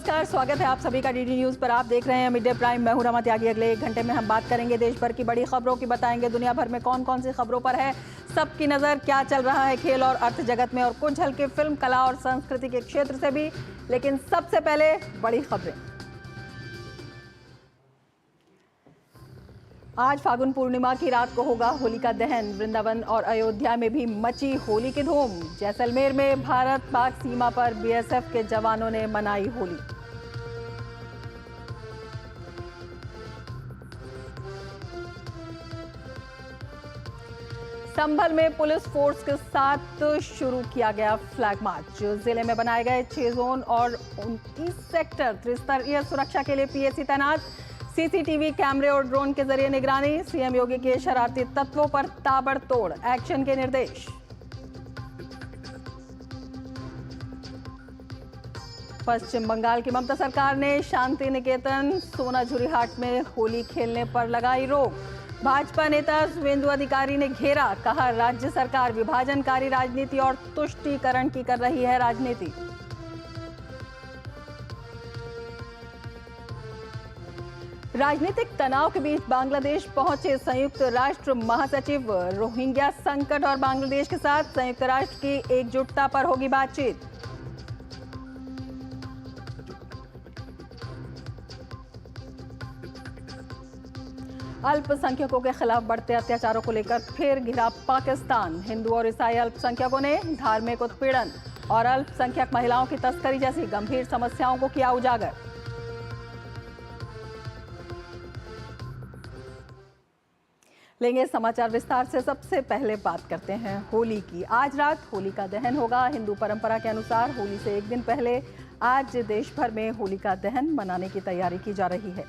नमस्कार, स्वागत है आप सभी का डीडी न्यूज पर। आप देख रहे हैं मिड डे प्राइम। मैं हूं रमा त्यागी। अगले 1 घंटे में हम बात करेंगे देश भर की बड़ी खबरों की, बताएंगे दुनिया भर में कौन कौन सी खबरों पर है सबकी नजर, क्या चल रहा है खेल और अर्थ जगत में, और कुछ झलके फिल्म, कला और संस्कृति के क्षेत्र से भी। लेकिन सबसे पहले बड़ी खबरें। आज फागुन पूर्णिमा की रात को होगा होलिका दहन। वृंदावन और अयोध्या में भी मची होली की धूम। जैसलमेर में भारत पाक सीमा पर बीएसएफ के जवानों ने मनाई होली। संभल में पुलिस फोर्स के साथ शुरू किया गया फ्लैग मार्च। जिले में बनाए गए 6 जोन और 29 सेक्टर, त्रिस्तरीय सुरक्षा के लिए पीएसी तैनात। सीसीटीवी कैमरे और ड्रोन के जरिए निगरानी। सीएम योगी के शरारती तत्वों पर ताबड़तोड़ एक्शन के निर्देश। पश्चिम बंगाल की ममता सरकार ने शांति निकेतन सोनाझुरी हाट में होली खेलने पर लगाई रोक। भाजपा नेता शुभेंदु अधिकारी ने घेरा, कहा राज्य सरकार विभाजनकारी राजनीति और तुष्टीकरण की कर रही है राजनीति। राजनीतिक तनाव के बीच बांग्लादेश पहुंचे संयुक्त राष्ट्र महासचिव। रोहिंग्या संकट और बांग्लादेश के साथ संयुक्त राष्ट्र की एकजुटता पर होगी बातचीत। अल्पसंख्यकों के खिलाफ बढ़ते अत्याचारों को लेकर फिर घिरा पाकिस्तान। हिंदू और ईसाई अल्पसंख्यकों ने धार्मिक उत्पीड़न और अल्पसंख्यक महिलाओं की तस्करी जैसी गंभीर समस्याओं को किया उजागर। लेंगे समाचार विस्तार से। सबसे पहले बात करते हैं होली की। आज रात होली का दहन होगा। हिंदू परंपरा के अनुसार होली से 1 दिन पहले आज देश भर में होली का दहन मनाने की तैयारी की जा रही है।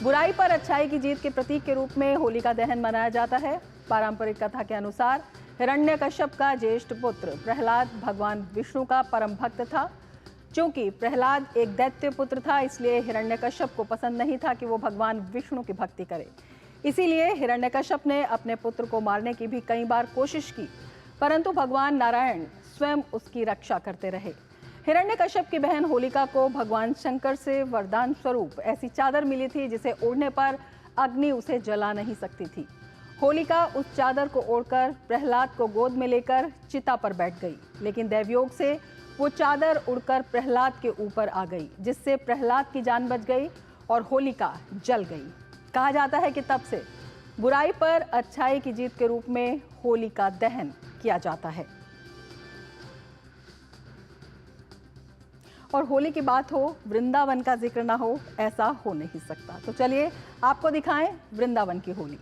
बुराई पर अच्छाई की जीत के प्रतीक के रूप में होली का दहन मनाया जाता है। पारंपरिक कथा के अनुसार हिरण्यकश्यप का ज्येष्ठ पुत्र प्रहलाद भगवान विष्णु का परम भक्त था। क्योंकि प्रहलाद एक दैत्य पुत्र था, इसलिए हिरण्यकश्यप को पसंद नहीं था कि वो भगवान विष्णु की भक्ति करे। इसीलिए हिरण्यकश्यप ने अपने पुत्र को मारने की भी कई बार कोशिश की, परंतु भगवान नारायण स्वयं उसकी रक्षा करते रहे। हिरण्यकश्यप की बहन होलिका को भगवान शंकर से वरदान स्वरूप ऐसी चादर मिली थी जिसे ओढ़ने पर अग्नि उसे जला नहीं सकती थी। होलिका उस चादर को ओढ़कर प्रहलाद को गोद में लेकर चिता पर बैठ गई, लेकिन दैवयोग से वो चादर उड़कर प्रहलाद के ऊपर आ गई, जिससे प्रहलाद की जान बच गई और होलिका जल गई। कहा जाता है कि तब से बुराई पर अच्छाई की जीत के रूप में होली का दहन किया जाता है। और होली की बात हो, वृंदावन का जिक्र ना हो, ऐसा हो नहीं सकता। तो चलिए आपको दिखाएं वृंदावन की होली।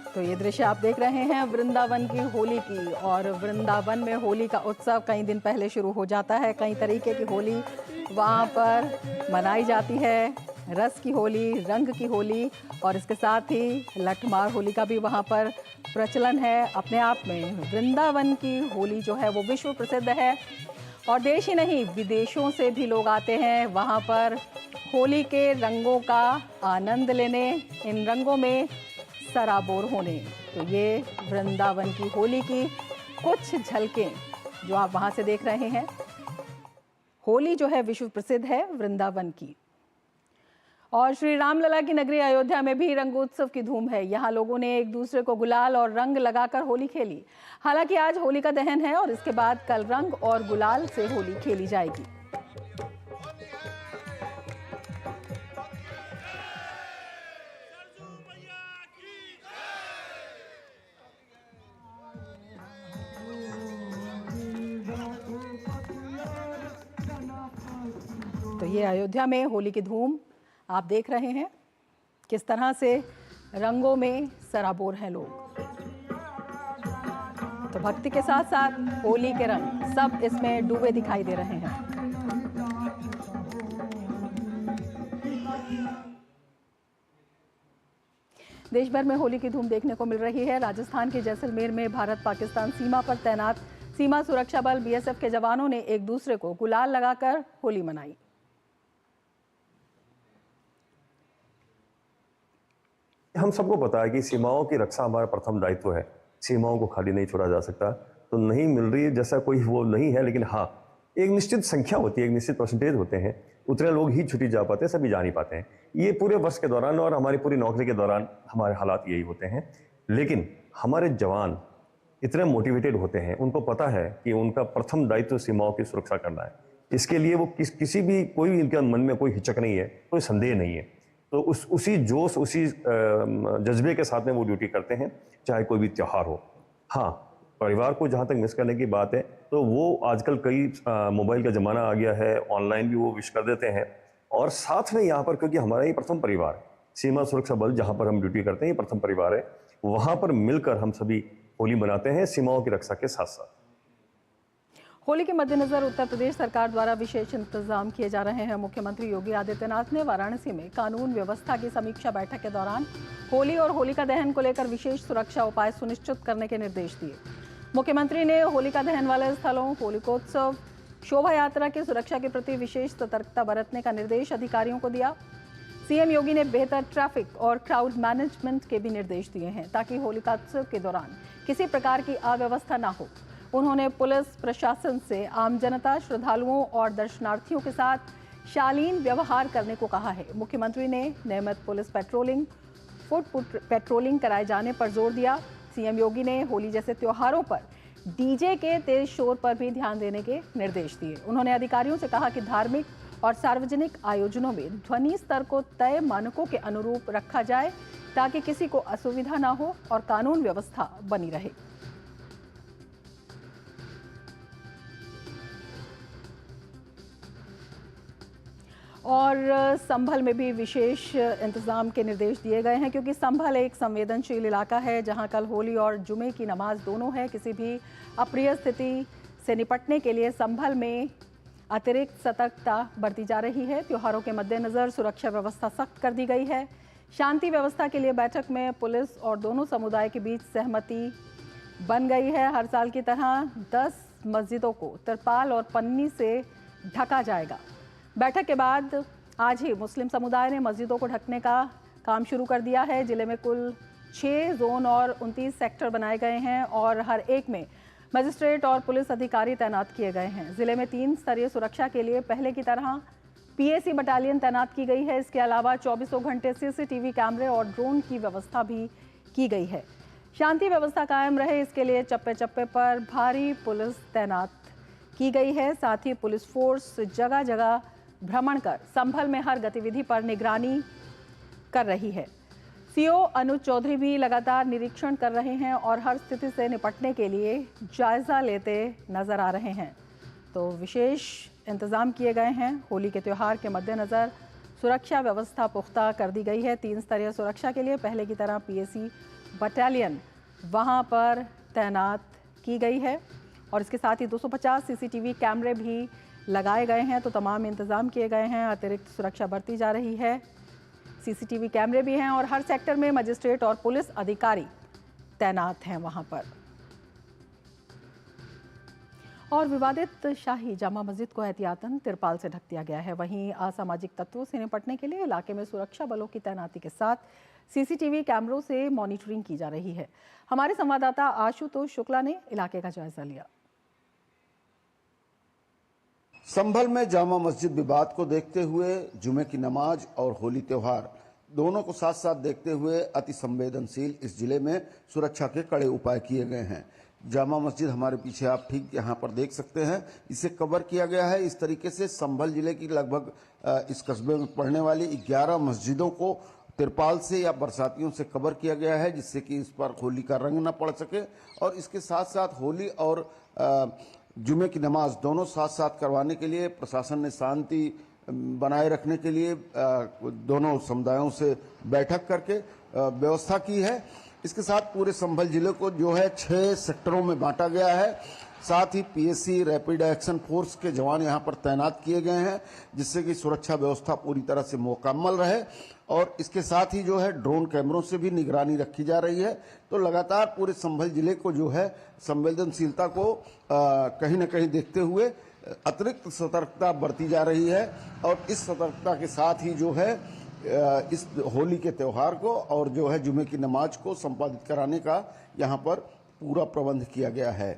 तो ये दृश्य आप देख रहे हैं वृंदावन की होली की। और वृंदावन में होली का उत्सव कई दिन पहले शुरू हो जाता है। कई तरीके की होली वहाँ पर मनाई जाती है। रस की होली, रंग की होली, और इसके साथ ही लठमार होली का भी वहाँ पर प्रचलन है। अपने आप में वृंदावन की होली जो है वो विश्व प्रसिद्ध है, और देश ही नहीं विदेशों से भी लोग आते हैं वहाँ पर होली के रंगों का आनंद लेने, इन रंगों में सराबोर होने। तो ये वृंदावन की होली की कुछ झलकें जो आप वहां से देख रहे हैं। होली जो है विश्व प्रसिद्ध है वृंदावन की। और श्री रामलला की नगरी अयोध्या में भी रंगोत्सव की धूम है। यहाँ लोगों ने एक दूसरे को गुलाल और रंग लगाकर होली खेली। हालांकि आज होली का दहन है और इसके बाद कल रंग और गुलाल से होली खेली जाएगी। तो ये अयोध्या में होली की धूम आप देख रहे हैं, किस तरह से रंगों में सराबोर हैं लोग। तो भक्ति के साथ साथ होली के रंग सब इसमें डूबे दिखाई दे रहे हैं। देश भर में होली की धूम देखने को मिल रही है। राजस्थान के जैसलमेर में भारत पाकिस्तान सीमा पर तैनात सीमा सुरक्षा बल बीएसएफ के जवानों ने एक दूसरे को गुलाल लगाकर होली मनाई। हम सबको पता है कि सीमाओं की रक्षा हमारा प्रथम दायित्व है। सीमाओं को खाली नहीं छोड़ा जा सकता, तो नहीं मिल रही है जैसा कोई वो नहीं है, लेकिन हाँ एक निश्चित संख्या होती है, एक निश्चित परसेंटेज होते हैं, उतने लोग ही छुट्टी जा पाते हैं, सभी जा नहीं पाते हैं। ये पूरे वर्ष के दौरान और हमारी पूरी नौकरी के दौरान हमारे हालात यही होते हैं। लेकिन हमारे जवान इतने मोटिवेटेड होते हैं, उनको पता है कि उनका प्रथम दायित्व सीमाओं की सुरक्षा करना है। इसके लिए वो किसी भी कोई इनके मन में कोई हिचक नहीं है, कोई संदेह नहीं है। तो उसी जोश उसी जज्बे के साथ में वो ड्यूटी करते हैं, चाहे कोई भी त्यौहार हो। हाँ, परिवार को जहाँ तक मिस करने की बात है, तो वो आजकल कई मोबाइल का ज़माना आ गया है, ऑनलाइन भी वो विश कर देते हैं। और साथ में यहाँ पर, क्योंकि हमारा ये प्रथम परिवार है, सीमा सुरक्षा बल जहाँ पर हम ड्यूटी करते हैं, ये प्रथम परिवार है, वहाँ पर मिलकर हम सभी होली मनाते हैं सीमाओं की रक्षा के साथ साथ। होली के मद्देनजर उत्तर प्रदेश सरकार द्वारा विशेष इंतजाम किए जा रहे हैं। मुख्यमंत्री योगी आदित्यनाथ ने वाराणसी में कानून व्यवस्था की समीक्षा बैठक के दौरान होली और होलिका दहन को लेकर विशेष सुरक्षा उपाय सुनिश्चित करने के निर्देश दिए। मुख्यमंत्री ने होलिका दहन वाले स्थलों, होलिकोत्सव, शोभा यात्रा की सुरक्षा के प्रति विशेष सतर्कता बरतने का निर्देश अधिकारियों को दिया। सीएम योगी ने बेहतर ट्रैफिक और क्राउड मैनेजमेंट के भी निर्देश दिए हैं, ताकि होलिकोत्सव के दौरान किसी प्रकार की अव्यवस्था न हो। उन्होंने पुलिस प्रशासन से आम जनता, श्रद्धालुओं और दर्शनार्थियों के साथ शालीन व्यवहार करने को कहा है। मुख्यमंत्री ने नियमित पुलिस पेट्रोलिंग, फुट पेट्रोलिंग कराए जाने पर जोर दिया। सीएम योगी ने होली जैसे त्योहारों पर डीजे के तेज शोर पर भी ध्यान देने के निर्देश दिए। उन्होंने अधिकारियों से कहा कि धार्मिक और सार्वजनिक आयोजनों में ध्वनि स्तर को तय मानकों के अनुरूप रखा जाए, ताकि किसी को असुविधा न हो और कानून व्यवस्था बनी रहे। और संभल में भी विशेष इंतजाम के निर्देश दिए गए हैं, क्योंकि संभल एक संवेदनशील इलाका है, जहां कल होली और जुमे की नमाज दोनों है। किसी भी अप्रिय स्थिति से निपटने के लिए संभल में अतिरिक्त सतर्कता बरती जा रही है। त्योहारों के मद्देनजर सुरक्षा व्यवस्था सख्त कर दी गई है। शांति व्यवस्था के लिए बैठक में पुलिस और दोनों समुदाय के बीच सहमति बन गई है। हर साल की तरह 10 मस्जिदों को तिरपाल और पन्नी से ढका जाएगा। बैठक के बाद आज ही मुस्लिम समुदाय ने मस्जिदों को ढकने का काम शुरू कर दिया है। जिले में कुल 6 जोन और 29 सेक्टर बनाए गए हैं और हर एक में मजिस्ट्रेट और पुलिस अधिकारी तैनात किए गए हैं। जिले में 3 स्तरीय सुरक्षा के लिए पहले की तरह पीएसी बटालियन तैनात की गई है। इसके अलावा 24 घंटे सीसीटीवी कैमरे और ड्रोन की व्यवस्था भी की गई है। शांति व्यवस्था कायम रहे, इसके लिए चप्पे चप्पे पर भारी पुलिस तैनात की गई है। साथ ही पुलिस फोर्स जगह जगह भ्रमण कर संभल में हर गतिविधि पर निगरानी कर रही है। सीओ अनुज चौधरी भी लगातार निरीक्षण कर रहे हैं और हर स्थिति से निपटने के लिए जायजा लेते नजर आ रहे हैं। तो विशेष इंतजाम किए गए हैं। होली के त्यौहार के मद्देनजर सुरक्षा व्यवस्था पुख्ता कर दी गई है। 3 स्तरीय सुरक्षा के लिए पहले की तरह पीएसी बटालियन वहां पर तैनात की गई है और इसके साथ ही 250 सीसीटीवी कैमरे भी लगाए गए हैं। तो तमाम इंतजाम किए गए हैं। अतिरिक्त सुरक्षा बरती जा रही है। सीसीटीवी कैमरे भी हैं और हर सेक्टर में मजिस्ट्रेट और पुलिस अधिकारी तैनात हैं वहां पर। और विवादित शाही जामा मस्जिद को एहतियातन तिरपाल से ढक दिया गया है। वहीं असामाजिक तत्वों से निपटने के लिए इलाके में सुरक्षा बलों की तैनाती के साथ सीसीटीवी कैमरों से मॉनिटरिंग की जा रही है। हमारे संवाददाता आशुतोष शुक्ला ने इलाके का जायजा लिया। संभल में जामा मस्जिद विवाद को देखते हुए जुमे की नमाज और होली त्योहार दोनों को साथ साथ देखते हुए अति संवेदनशील इस जिले में सुरक्षा के कड़े उपाय किए गए हैं। जामा मस्जिद हमारे पीछे आप ठीक यहाँ पर देख सकते हैं, इसे कवर किया गया है। इस तरीके से संभल जिले की लगभग इस कस्बे में पड़ने वाली 11 मस्जिदों को तिरपाल से या बरसातियों से कवर किया गया है, जिससे कि इस पर होली का रंग न पड़ सके। और इसके साथ साथ होली और जुमे की नमाज दोनों साथ साथ करवाने के लिए प्रशासन ने शांति बनाए रखने के लिए दोनों समुदायों से बैठक करके व्यवस्था की है। इसके साथ पूरे संभल जिले को जो है 6 सेक्टरों में बांटा गया है। साथ ही पीएससी रैपिड एक्शन फोर्स के जवान यहां पर तैनात किए गए हैं, जिससे कि सुरक्षा व्यवस्था पूरी तरह से मुकम्मल रहे। और इसके साथ ही जो है ड्रोन कैमरों से भी निगरानी रखी जा रही है। तो लगातार पूरे संभल जिले को जो है संवेदनशीलता को कहीं न कहीं देखते हुए अतिरिक्त सतर्कता बरती जा रही है। और इस सतर्कता के साथ ही जो है इस होली के त्योहार को और जो है जुमे की नमाज को संपादित कराने का यहाँ पर पूरा प्रबंध किया गया है।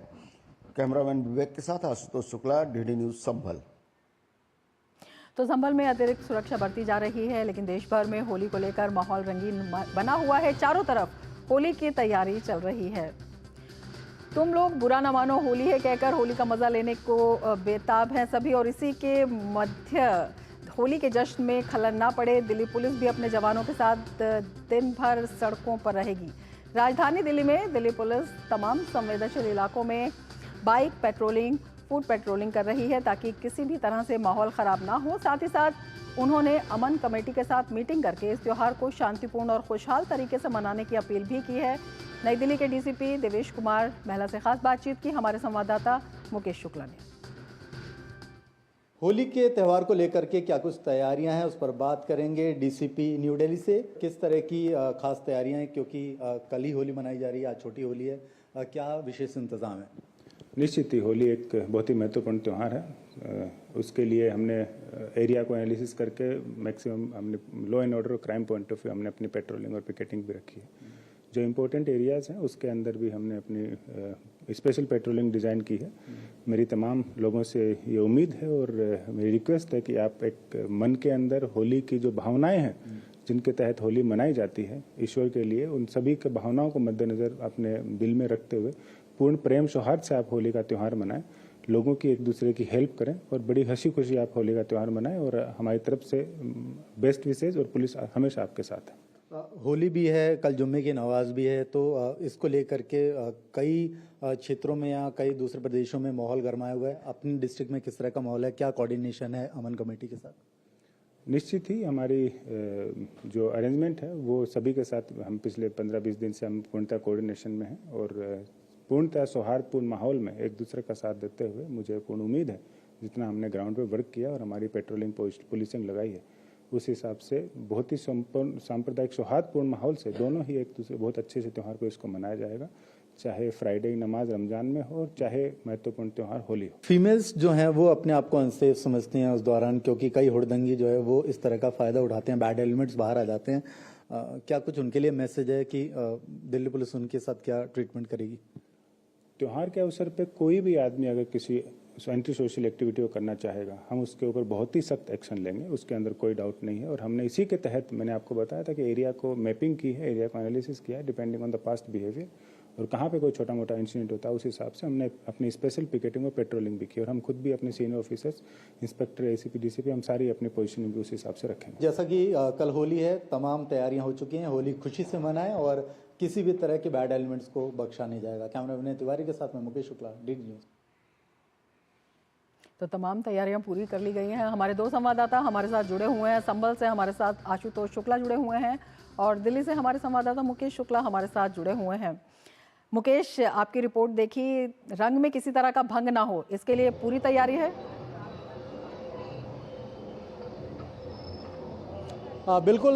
कैमरामैन विवेक के साथ आशुतोष शुक्ला, डीडी न्यूज संभल। तो संभल में अतिरिक्त सुरक्षा बरती जा रही है, लेकिन देश भर में होली को लेकर माहौल रंगीन बना हुआ है। चारों तरफ होली की तैयारी चल रही है। तुम लोग बुरा न मानो, होली है कहकर होली का मजा लेने को बेताब हैं सभी। और इसी के मध्य होली के जश्न में खलल ना पड़े, दिल्ली पुलिस भी अपने जवानों के साथ दिन भर सड़कों पर रहेगी। राजधानी दिल्ली में दिल्ली पुलिस तमाम संवेदनशील इलाकों में बाइक पेट्रोलिंग, फूड पेट्रोलिंग कर रही है ताकि किसी भी तरह से माहौल ख़राब ना हो। साथ ही साथ उन्होंने अमन कमेटी के साथ मीटिंग करके इस त्यौहार को शांतिपूर्ण और खुशहाल तरीके से मनाने की अपील भी की है। नई दिल्ली के डीसीपी देवेश कुमार महला से खास बातचीत की हमारे संवाददाता मुकेश शुक्ला ने। होली के त्यौहार को लेकर के क्या कुछ तैयारियां हैं, उस पर बात करेंगे डीसीपी न्यू दिल्ली से। किस तरह की खास तैयारियां हैं, क्योंकि कल ही होली मनाई जा रही है, आज छोटी होली है, क्या विशेष इंतजाम है? निश्चित ही होली एक बहुत ही महत्वपूर्ण त्यौहार है। उसके लिए हमने एरिया को एनालिसिस करके मैक्सिमम हमने लॉ एंड ऑर्डर और क्राइम पॉइंट ऑफ व्यू हमने अपनी पेट्रोलिंग और पिकेटिंग भी रखी है। जो इम्पोर्टेंट एरियाज़ हैं उसके अंदर भी हमने अपनी स्पेशल पेट्रोलिंग डिज़ाइन की है। मेरी तमाम लोगों से ये उम्मीद है और मेरी रिक्वेस्ट है कि आप एक मन के अंदर होली की जो भावनाएं हैं जिनके तहत होली मनाई जाती है ईश्वर के लिए, उन सभी के भावनाओं को मद्देनज़र अपने दिल में रखते हुए पूर्ण प्रेम सौहार्द से आप होली का त्यौहार मनाएं, लोगों की एक दूसरे की हेल्प करें और बड़ी हंसी खुशी आप होली का त्यौहार मनाएं। और हमारी तरफ से बेस्ट विशेष और पुलिस हमेशा आपके साथ है। होली भी है, कल जुम्मे की नमाज भी है, तो इसको लेकर के कई क्षेत्रों में या कई दूसरे प्रदेशों में माहौल गरमाया हुआ है। अपनी डिस्ट्रिक्ट में किस तरह का माहौल है, क्या कोऑर्डिनेशन है अमन कमेटी के साथ? निश्चित ही हमारी जो अरेंजमेंट है वो सभी के साथ हम पिछले 15-20 दिन से हम पूर्णतः कोऑर्डिनेशन में हैं और पूर्णतः सौहार्दपूर्ण माहौल में एक दूसरे का साथ देते हुए मुझे पूर्ण उम्मीद है जितना हमने ग्राउंड पे वर्क किया और हमारी पेट्रोलिंग पुलिसिंग लगाई है उस हिसाब से बहुत ही संपूर्ण सांप्रदायिक सौहार्दपूर्ण माहौल से दोनों ही एक दूसरे बहुत अच्छे से त्यौहार को इसको मनाया जाएगा, चाहे फ्राइडे नमाज रमजान में हो चाहे महत्वपूर्ण त्यौहार होली हो। फीमेल्स जो हैं वो अपने आप को अनसेफ समझती हैं उस दौरान, क्योंकि कई हुड़दंगी जो है वो इस तरह का फायदा उठाते हैं, बैड एलिमेंट्स बाहर आ जाते हैं। क्या कुछ उनके लिए मैसेज है कि दिल्ली पुलिस उनके साथ क्या ट्रीटमेंट करेगी? त्यौहार के अवसर पे कोई भी आदमी अगर किसी एंटी सोशल एक्टिविटी को करना चाहेगा हम उसके ऊपर बहुत ही सख्त एक्शन लेंगे, उसके अंदर कोई डाउट नहीं है। और हमने इसी के तहत मैंने आपको बताया था कि एरिया को मैपिंग की है, एरिया को एनालिसिस किया है depending on the past behaviour और कहाँ पे कोई छोटा मोटा इंसिडेंट होता है उस हिसाब से हमने अपनी स्पेशल पिकेटिंग और पेट्रोलिंग भी की और हम खुद भी अपने senior officers inspector ACP DCP हम सारी अपनी पोजीशनिंग भी उस हिसाब से रखेंगे। जैसा कि कल होली है, तमाम तैयारियां हो चुकी हैं, होली खुशी से मनाएं और किसी भी तरह के बैड एलिमेंट्स को बख्शा नहीं जाएगा। कैमरामैन तिवारी के साथ मैं मुकेश शुक्ला, डीडी न्यूज। तो तमाम तैयारियां पूरी कर ली गई हैं। हमारे दो संवाददाता हमारे साथ जुड़े हुए हैं। संभल से हमारे साथ आशुतोष शुक्ला जुड़े हुए हैं और दिल्ली से हमारे संवाददाता मुकेश शुक्ला हमारे साथ जुड़े हुए हैं। मुकेश, आपकी रिपोर्ट देखी, रंग में किसी तरह का भंग ना हो इसके लिए पूरी तैयारी है? बिल्कुल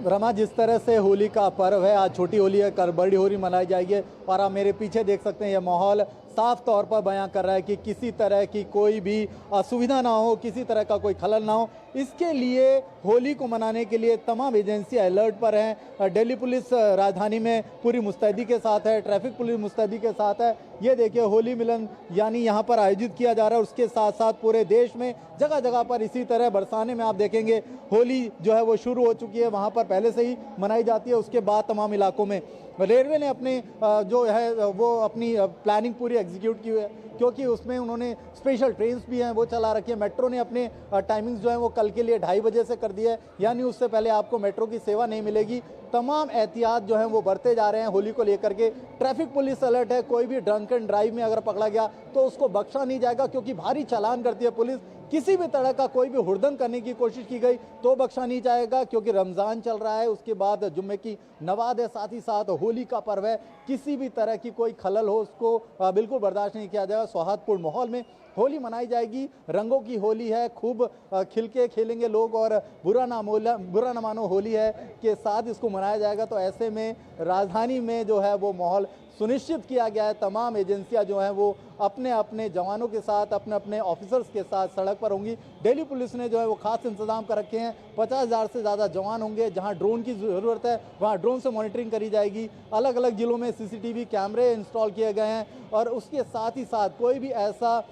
रमा, जिस तरह से होली का पर्व है, आज छोटी होली है, कल बड़ी होली मनाई जाएगी और आप मेरे पीछे देख सकते हैं ये माहौल साफ तौर पर बयां कर रहा है कि किसी तरह की कोई भी असुविधा ना हो, किसी तरह का कोई खलल ना हो। इसके लिए होली को मनाने के लिए तमाम एजेंसियां अलर्ट पर हैं। दिल्ली पुलिस राजधानी में पूरी मुस्तैदी के साथ है, ट्रैफिक पुलिस मुस्तैदी के साथ है। ये देखिए होली मिलन यानी यहाँ पर आयोजित किया जा रहा है, उसके साथ साथ पूरे देश में जगह जगह पर इसी तरह बरसाने में आप देखेंगे होली जो है वो शुरू हो चुकी है, वहाँ पर पहले से ही मनाई जाती है। उसके बाद तमाम इलाकों में रेलवे ने अपने जो है वो अपनी प्लानिंग पूरी एग्जीक्यूट की हुई है, क्योंकि उसमें उन्होंने स्पेशल ट्रेन्स भी हैं वो चला रखी है। मेट्रो ने अपने टाइमिंग्स जो है वो कल के लिए 2:30 बजे से कर दिया है, यानी उससे पहले आपको मेट्रो की सेवा नहीं मिलेगी। तमाम एहतियात जो हैं वो बरते जा रहे हैं होली को लेकर के। ट्रैफिक पुलिस अलर्ट है, कोई भी ड्रंक एंड ड्राइव में अगर पकड़ा गया तो उसको बख्शा नहीं जाएगा, क्योंकि भारी चालान करती है पुलिस। किसी भी तरह का कोई भी हुड़दंग करने की कोशिश की गई तो बख्शा नहीं जाएगा, क्योंकि रमज़ान चल रहा है, उसके बाद जुम्मे की नमाज है, साथ ही साथ होली का पर्व है। किसी भी तरह की कोई खलल हो उसको बिल्कुल बर्दाश्त नहीं किया जाएगा। सौहार्दपूर्ण माहौल में होली मनाई जाएगी। रंगों की होली है, खूब खिल के खेलेंगे लोग और बुरा ना मानो होली है के साथ इसको मनाया जाएगा। तो ऐसे में राजधानी में जो है वो माहौल सुनिश्चित किया गया है। तमाम एजेंसियां जो हैं वो अपने अपने जवानों के साथ, अपने अपने ऑफिसर्स के साथ सड़क पर होंगी। दिल्ली पुलिस ने जो है वो खास इंतजाम कर रखे हैं। 50,000 से ज़्यादा जवान होंगे। जहां ड्रोन की ज़रूरत है वहां ड्रोन से मॉनिटरिंग करी जाएगी। अलग अलग जिलों में CCTV कैमरे इंस्टॉल किए गए हैं और उसके साथ ही साथ कोई भी ऐसा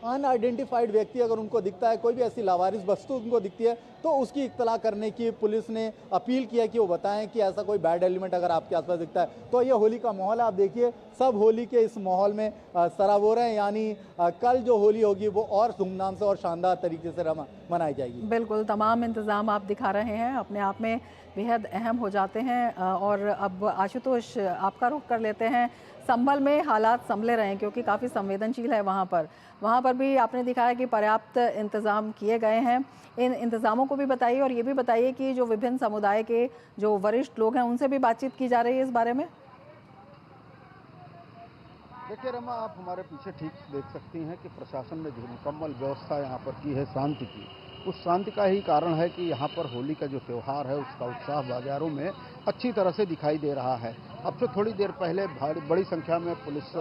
अनआइडेंटिफाइड व्यक्ति अगर उनको दिखता है, कोई भी ऐसी लावारिस वस्तु उनको दिखती है, तो उसकी इत्तला करने की पुलिस ने अपील किया कि वो बताएं कि ऐसा कोई बैड एलिमेंट अगर आपके आसपास दिखता है। तो ये होली का माहौल है, आप देखिए सब होली के इस माहौल में सराबोर हैं। यानी कल जो होली होगी वो और धूमधाम से और शानदार तरीके से मनाई जाएगी। बिल्कुल, तमाम इंतज़ाम आप दिखा रहे हैं अपने आप में बेहद अहम हो जाते हैं। और अब आशुतोष, आपका रुख कर लेते हैं। संभल में हालात संभले रहे हैं क्योंकि काफ़ी संवेदनशील है वहाँ पर भी आपने दिखाया कि पर्याप्त इंतज़ाम किए गए हैं। इन इंतज़ामों को भी बताइए और ये भी बताइए कि जो विभिन्न समुदाय के जो वरिष्ठ लोग हैं उनसे भी बातचीत की जा रही है इस बारे में। देखिए रमा, आप हमारे पीछे ठीक देख सकती हैं कि प्रशासन ने जो मुकम्मल व्यवस्था यहाँ पर की है शांति की, उस शांति का ही कारण है कि यहाँ पर होली का जो त्यौहार है उसका उत्साह बाजारों में अच्छी तरह से दिखाई दे रहा है। अब से थोड़ी देर पहले बड़ी संख्या में पुलिस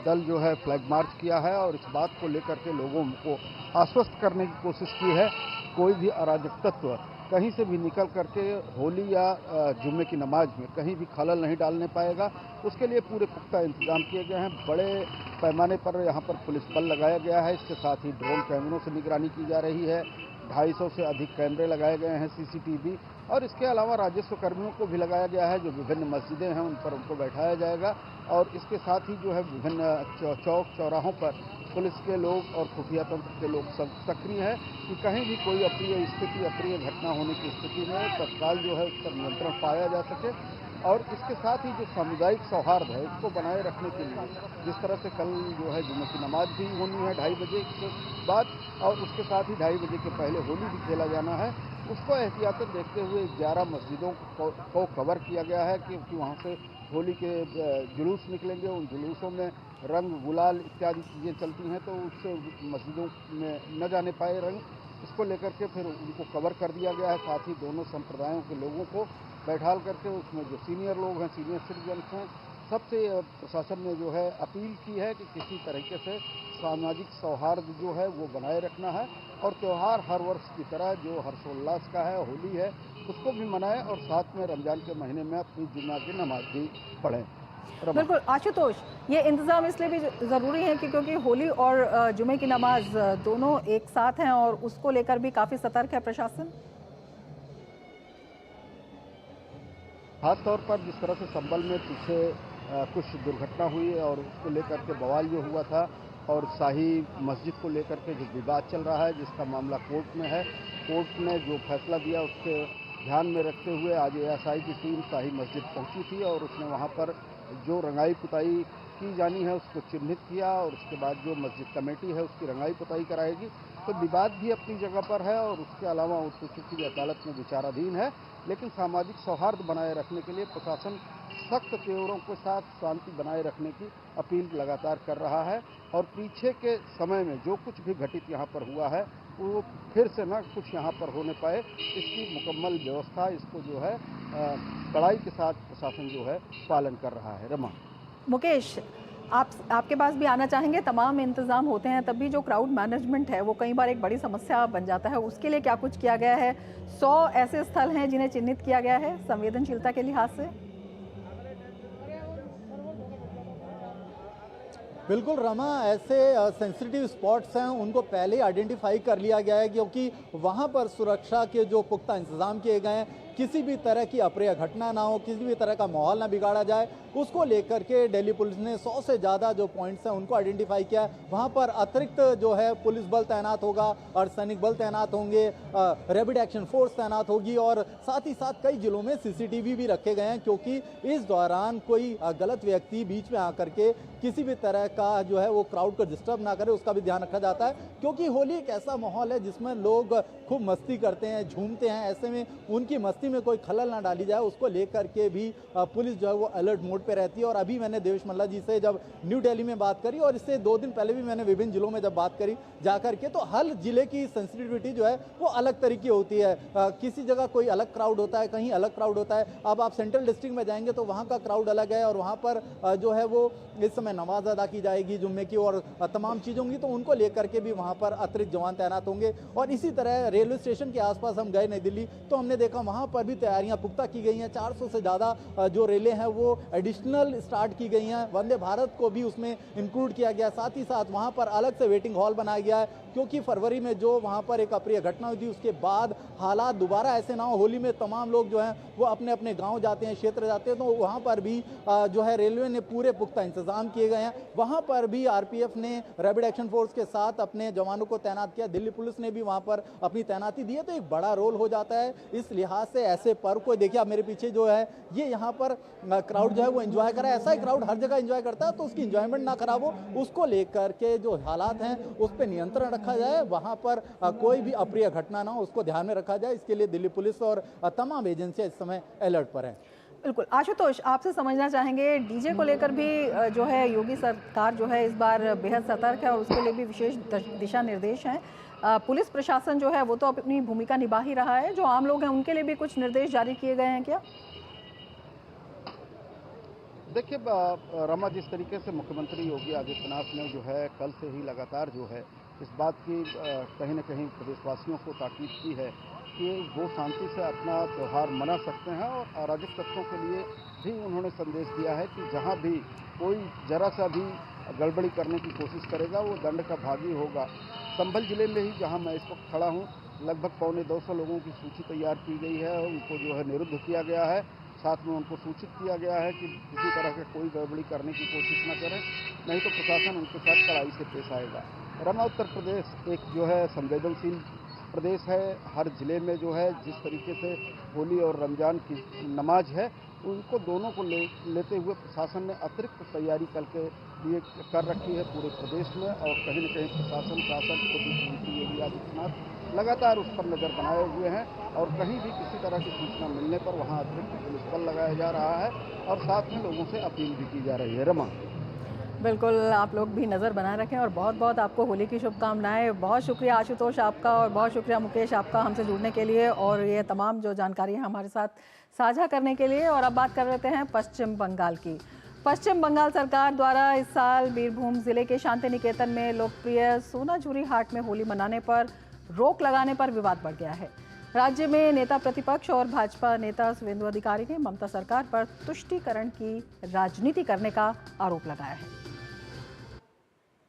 दल जो है फ्लैग मार्च किया है और इस बात को लेकर के लोगों को आश्वस्त करने की कोशिश की है कोई भी अराजक तत्व कहीं से भी निकल करके होली या जुम्मे की नमाज में कहीं भी खलल नहीं डालने पाएगा। उसके लिए पूरे पुख्ता इंतजाम किए गए हैं। बड़े पैमाने पर यहाँ पर पुलिस बल लगाया गया है। इसके साथ ही ड्रोन कैमरों से निगरानी की जा रही है। 250 से अधिक कैमरे लगाए गए हैं CCTV, और इसके अलावा राजस्व कर्मियों को भी लगाया गया है। जो विभिन्न मस्जिदें हैं उन पर उनको बैठाया जाएगा और इसके साथ ही जो है विभिन्न चौक चौराहों पर पुलिस के लोग और खुफिया तंत्र के लोग सब सक्रिय है कि कहीं भी कोई अप्रिय स्थिति, अप्रिय घटना होने की स्थिति में तत्काल जो है उस पर नियंत्रण पाया जा सके। और इसके साथ ही जो सामुदायिक सौहार्द है उसको बनाए रखने के लिए जिस तरह से कल जो है जुम्मे की नमाज भी होनी है 2:30 बजे के बाद, और उसके साथ ही 2:30 बजे के पहले होली भी खेला जाना है, उसको एहतियातन देखते हुए 11 मस्जिदों को कवर किया गया है क्योंकि वहाँ से होली के जुलूस निकलेंगे। उन जुलूसों में रंग, गुलाल इत्यादि चीज़ें चलती हैं, तो उससे मस्जिदों में न जाने पाए रंग, इसको लेकर के फिर उनको कवर कर दिया गया है। साथ ही दोनों संप्रदायों के लोगों को बैठाल करके उसमें जो सीनियर लोग हैं, सीनियर सिटीजन्स हैं, सबसे प्रशासन ने जो है अपील की है कि किसी तरीके से सामाजिक सौहार्द जो है वो बनाए रखना है और त्यौहार हर वर्ष की तरह जो हर्षोल्लास का है, होली है, उसको भी मनाएं और साथ में रमजान के महीने में अपनी जुम्मा की नमाज भी पढ़ें। बिल्कुल आशुतोष, ये इंतज़ाम इसलिए भी ज़रूरी है कि क्योंकि होली और जुमे की नमाज दोनों एक साथ हैं और उसको लेकर भी काफ़ी सतर्क है प्रशासन। खास तौर पर जिस तरह से संभल में पीछे कुछ दुर्घटना हुई और उसको लेकर के बवाल जो हुआ था और शाही मस्जिद को लेकर के जो विवाद चल रहा है जिसका मामला कोर्ट में है, कोर्ट ने जो फैसला दिया उसके ध्यान में रखते हुए आज ASI की टीम शाही मस्जिद पहुंची थी और उसने वहां पर जो रंगाई पुताई की जानी है उसको चिन्हित किया और उसके बाद जो मस्जिद कमेटी है उसकी रंगाई पुताई कराएगी। तो विवाद भी अपनी जगह पर है और उसके अलावा चूंकि अदालत में विचाराधीन है, लेकिन सामाजिक सौहार्द बनाए रखने के लिए प्रशासन सख्त तेवरों के साथ शांति बनाए रखने की अपील लगातार कर रहा है और पीछे के समय में जो कुछ भी घटित यहाँ पर हुआ है वो फिर से ना कुछ यहाँ पर होने पाए, इसकी मुकम्मल व्यवस्था, इसको जो है कड़ाई के साथ प्रशासन जो है पालन कर रहा है। रमा, मुकेश, आपके पास भी आना चाहेंगे। तमाम इंतज़ाम होते हैं तब भी जो क्राउड मैनेजमेंट है वो कई बार एक बड़ी समस्या बन जाता है, उसके लिए क्या कुछ किया गया है? 100 ऐसे स्थल हैं जिन्हें चिन्हित किया गया है संवेदनशीलता के लिहाज से। बिल्कुल रमा, ऐसे सेंसिटिव स्पॉट्स हैं उनको पहले आइडेंटिफाई कर लिया गया है क्योंकि वहां पर सुरक्षा के जो पुख्ता इंतजाम किए गए हैं। किसी भी तरह की अप्रिय घटना ना हो, किसी भी तरह का माहौल ना बिगाड़ा जाए, उसको लेकर के दिल्ली पुलिस ने 100 से ज़्यादा जो पॉइंट्स हैं उनको आइडेंटिफाई किया। वहाँ पर अतिरिक्त जो है पुलिस बल तैनात होगा, अर्धसैनिक बल तैनात होंगे, रैपिड एक्शन फोर्स तैनात होगी और साथ ही साथ कई जिलों में CCTV भी रखे गए हैं, क्योंकि इस दौरान कोई गलत व्यक्ति बीच में आकर के किसी भी तरह का जो है वो क्राउड को डिस्टर्ब ना करे, उसका भी ध्यान रखा जाता है। क्योंकि होली एक ऐसा माहौल है जिसमें लोग खूब मस्ती करते हैं, झूमते हैं, ऐसे में उनकी मस्ती में कोई खलल ना डाली जाए, उसको लेकर के भी पुलिस जो है वो अलर्ट मोड पे रहती है। और अभी मैंने देवेश मल्ला जी से जब न्यू दिल्ली में बात करी और इससे 2 दिन पहले भी मैंने विभिन्न जिलों में जब बात करी जाकर के, तो हर जिले की सेंसिटिविटी जो है वो अलग तरीके होती है। किसी जगह कोई अलग क्राउड होता है, कहीं अलग क्राउड होता है। अब आप सेंट्रल डिस्ट्रिक्ट में जाएंगे तो वहाँ का क्राउड अलग है और वहाँ पर जो है वो इस समय नमाज अदा की जाएगी जुम्मे की और तमाम चीज़ होंगी, तो उनको लेकर के भी वहाँ पर अतिरिक्त जवान तैनात होंगे। और इसी तरह रेलवे स्टेशन के आसपास हम गए नई दिल्ली, तो हमने देखा वहाँ पर भी तैयारियां पुख्ता की गई हैं। 400 से ज़्यादा जो रेलें हैं वो एडिशनल स्टार्ट की गई हैं, वंदे भारत को भी उसमें इंक्लूड किया गया। साथ ही साथ वहाँ पर अलग से वेटिंग हॉल बनाया गया है, क्योंकि फरवरी में जो वहाँ पर एक अप्रिय घटना हुई थी उसके बाद हालात दोबारा ऐसे ना हो। होली में तमाम लोग जो हैं वो अपने अपने गाँव जाते हैं, क्षेत्र जाते हैं, तो वहाँ पर भी जो है रेलवे ने पूरे पुख्ता इंतजाम किए गए हैं। वहाँ पर भी RPF ने रैपिड एक्शन फोर्स के साथ अपने जवानों को तैनात किया, दिल्ली पुलिस ने भी वहाँ पर अपनी तैनाती दी है, तो एक बड़ा रोल हो जाता है। इस लिहाज से ऐसे पर्व को देखिए, आप मेरे पीछे जो है ये यहाँ पर क्राउड जो है वो एंजॉय कर रहा है। ऐसा ही क्राउड हर जगह एंजॉय करता है, तो उसकी एंजॉयमेंट ना खराब हो, उसको लेकर के जो हालात हैं उस पर नियंत्रण रखा जाए, वहाँ पर कोई भी अप्रिय घटना ना हो उसको ध्यान में रखा जाए। इसके लिए दिल्ली पुलिस और तमाम एजेंसियां इस समय अलर्ट पर हैं। बिल्कुल आशुतोष, आपसे समझना चाहेंगे डीजे को लेकर भी जो है योगी सरकार जो है इस बार बेहद सतर्क है और उसके लिए भी विशेष दिशा निर्देश हैं। पुलिस प्रशासन जो है वो तो अपनी भूमिका निभा ही रहा है, जो आम लोग हैं उनके लिए भी कुछ निर्देश जारी किए गए हैं क्या? देखिए रमा, जिस तरीके से मुख्यमंत्री योगी आदित्यनाथ ने जो है कल से ही लगातार जो है इस बात की कहीं न कहीं प्रदेशवासियों को ताकीद की है कि वो शांति से अपना त्यौहार मना सकते हैं, और अराजक तत्वों के लिए भी उन्होंने संदेश दिया है कि जहां भी कोई जरा सा भी गड़बड़ी करने की कोशिश करेगा वो दंड का भागी होगा। संभल जिले में ही जहां मैं इस वक्त खड़ा हूं, लगभग 250 लोगों की सूची तैयार की गई है, उनको जो है निरुद्ध किया गया है। साथ में उनको सूचित किया गया है कि किसी तरह के कोई गड़बड़ी करने की कोशिश न करें, नहीं तो प्रशासन उनके साथ कड़ाई से पेश आएगा। रमा, उत्तर प्रदेश एक जो है संवेदनशील प्रदेश है। हर जिले में जो है जिस तरीके से होली और रमज़ान की नमाज है, उनको दोनों को लेते हुए प्रशासन ने अतिरिक्त तैयारी कल के लिए कर रखी है पूरे प्रदेश में। और कहीं न कहीं प्रशासन शासन को मुख्यमंत्री योगी आदित्यनाथ लगातार उस पर नज़र बनाए हुए हैं, और कहीं भी किसी तरह की सूचना मिलने पर वहाँ अतिरिक्त पुलिस बल लगाया जा रहा है और साथ में लोगों से अपील भी की जा रही है। रमा, बिल्कुल, आप लोग भी नज़र बनाए रखें और बहुत बहुत आपको होली की शुभकामनाएं। बहुत शुक्रिया आशुतोष आपका और बहुत शुक्रिया मुकेश आपका हमसे जुड़ने के लिए और ये तमाम जो जानकारी है हमारे साथ साझा करने के लिए। और अब बात कर लेते हैं पश्चिम बंगाल की। पश्चिम बंगाल सरकार द्वारा इस साल बीरभूम जिले के शांति निकेतन में लोकप्रिय सोनाझुरी हाट में होली मनाने पर रोक लगाने पर विवाद बढ़ गया है। राज्य में नेता प्रतिपक्ष और भाजपा नेता शुवेंदु अधिकारी ने ममता सरकार पर तुष्टीकरण की राजनीति करने का आरोप लगाया है।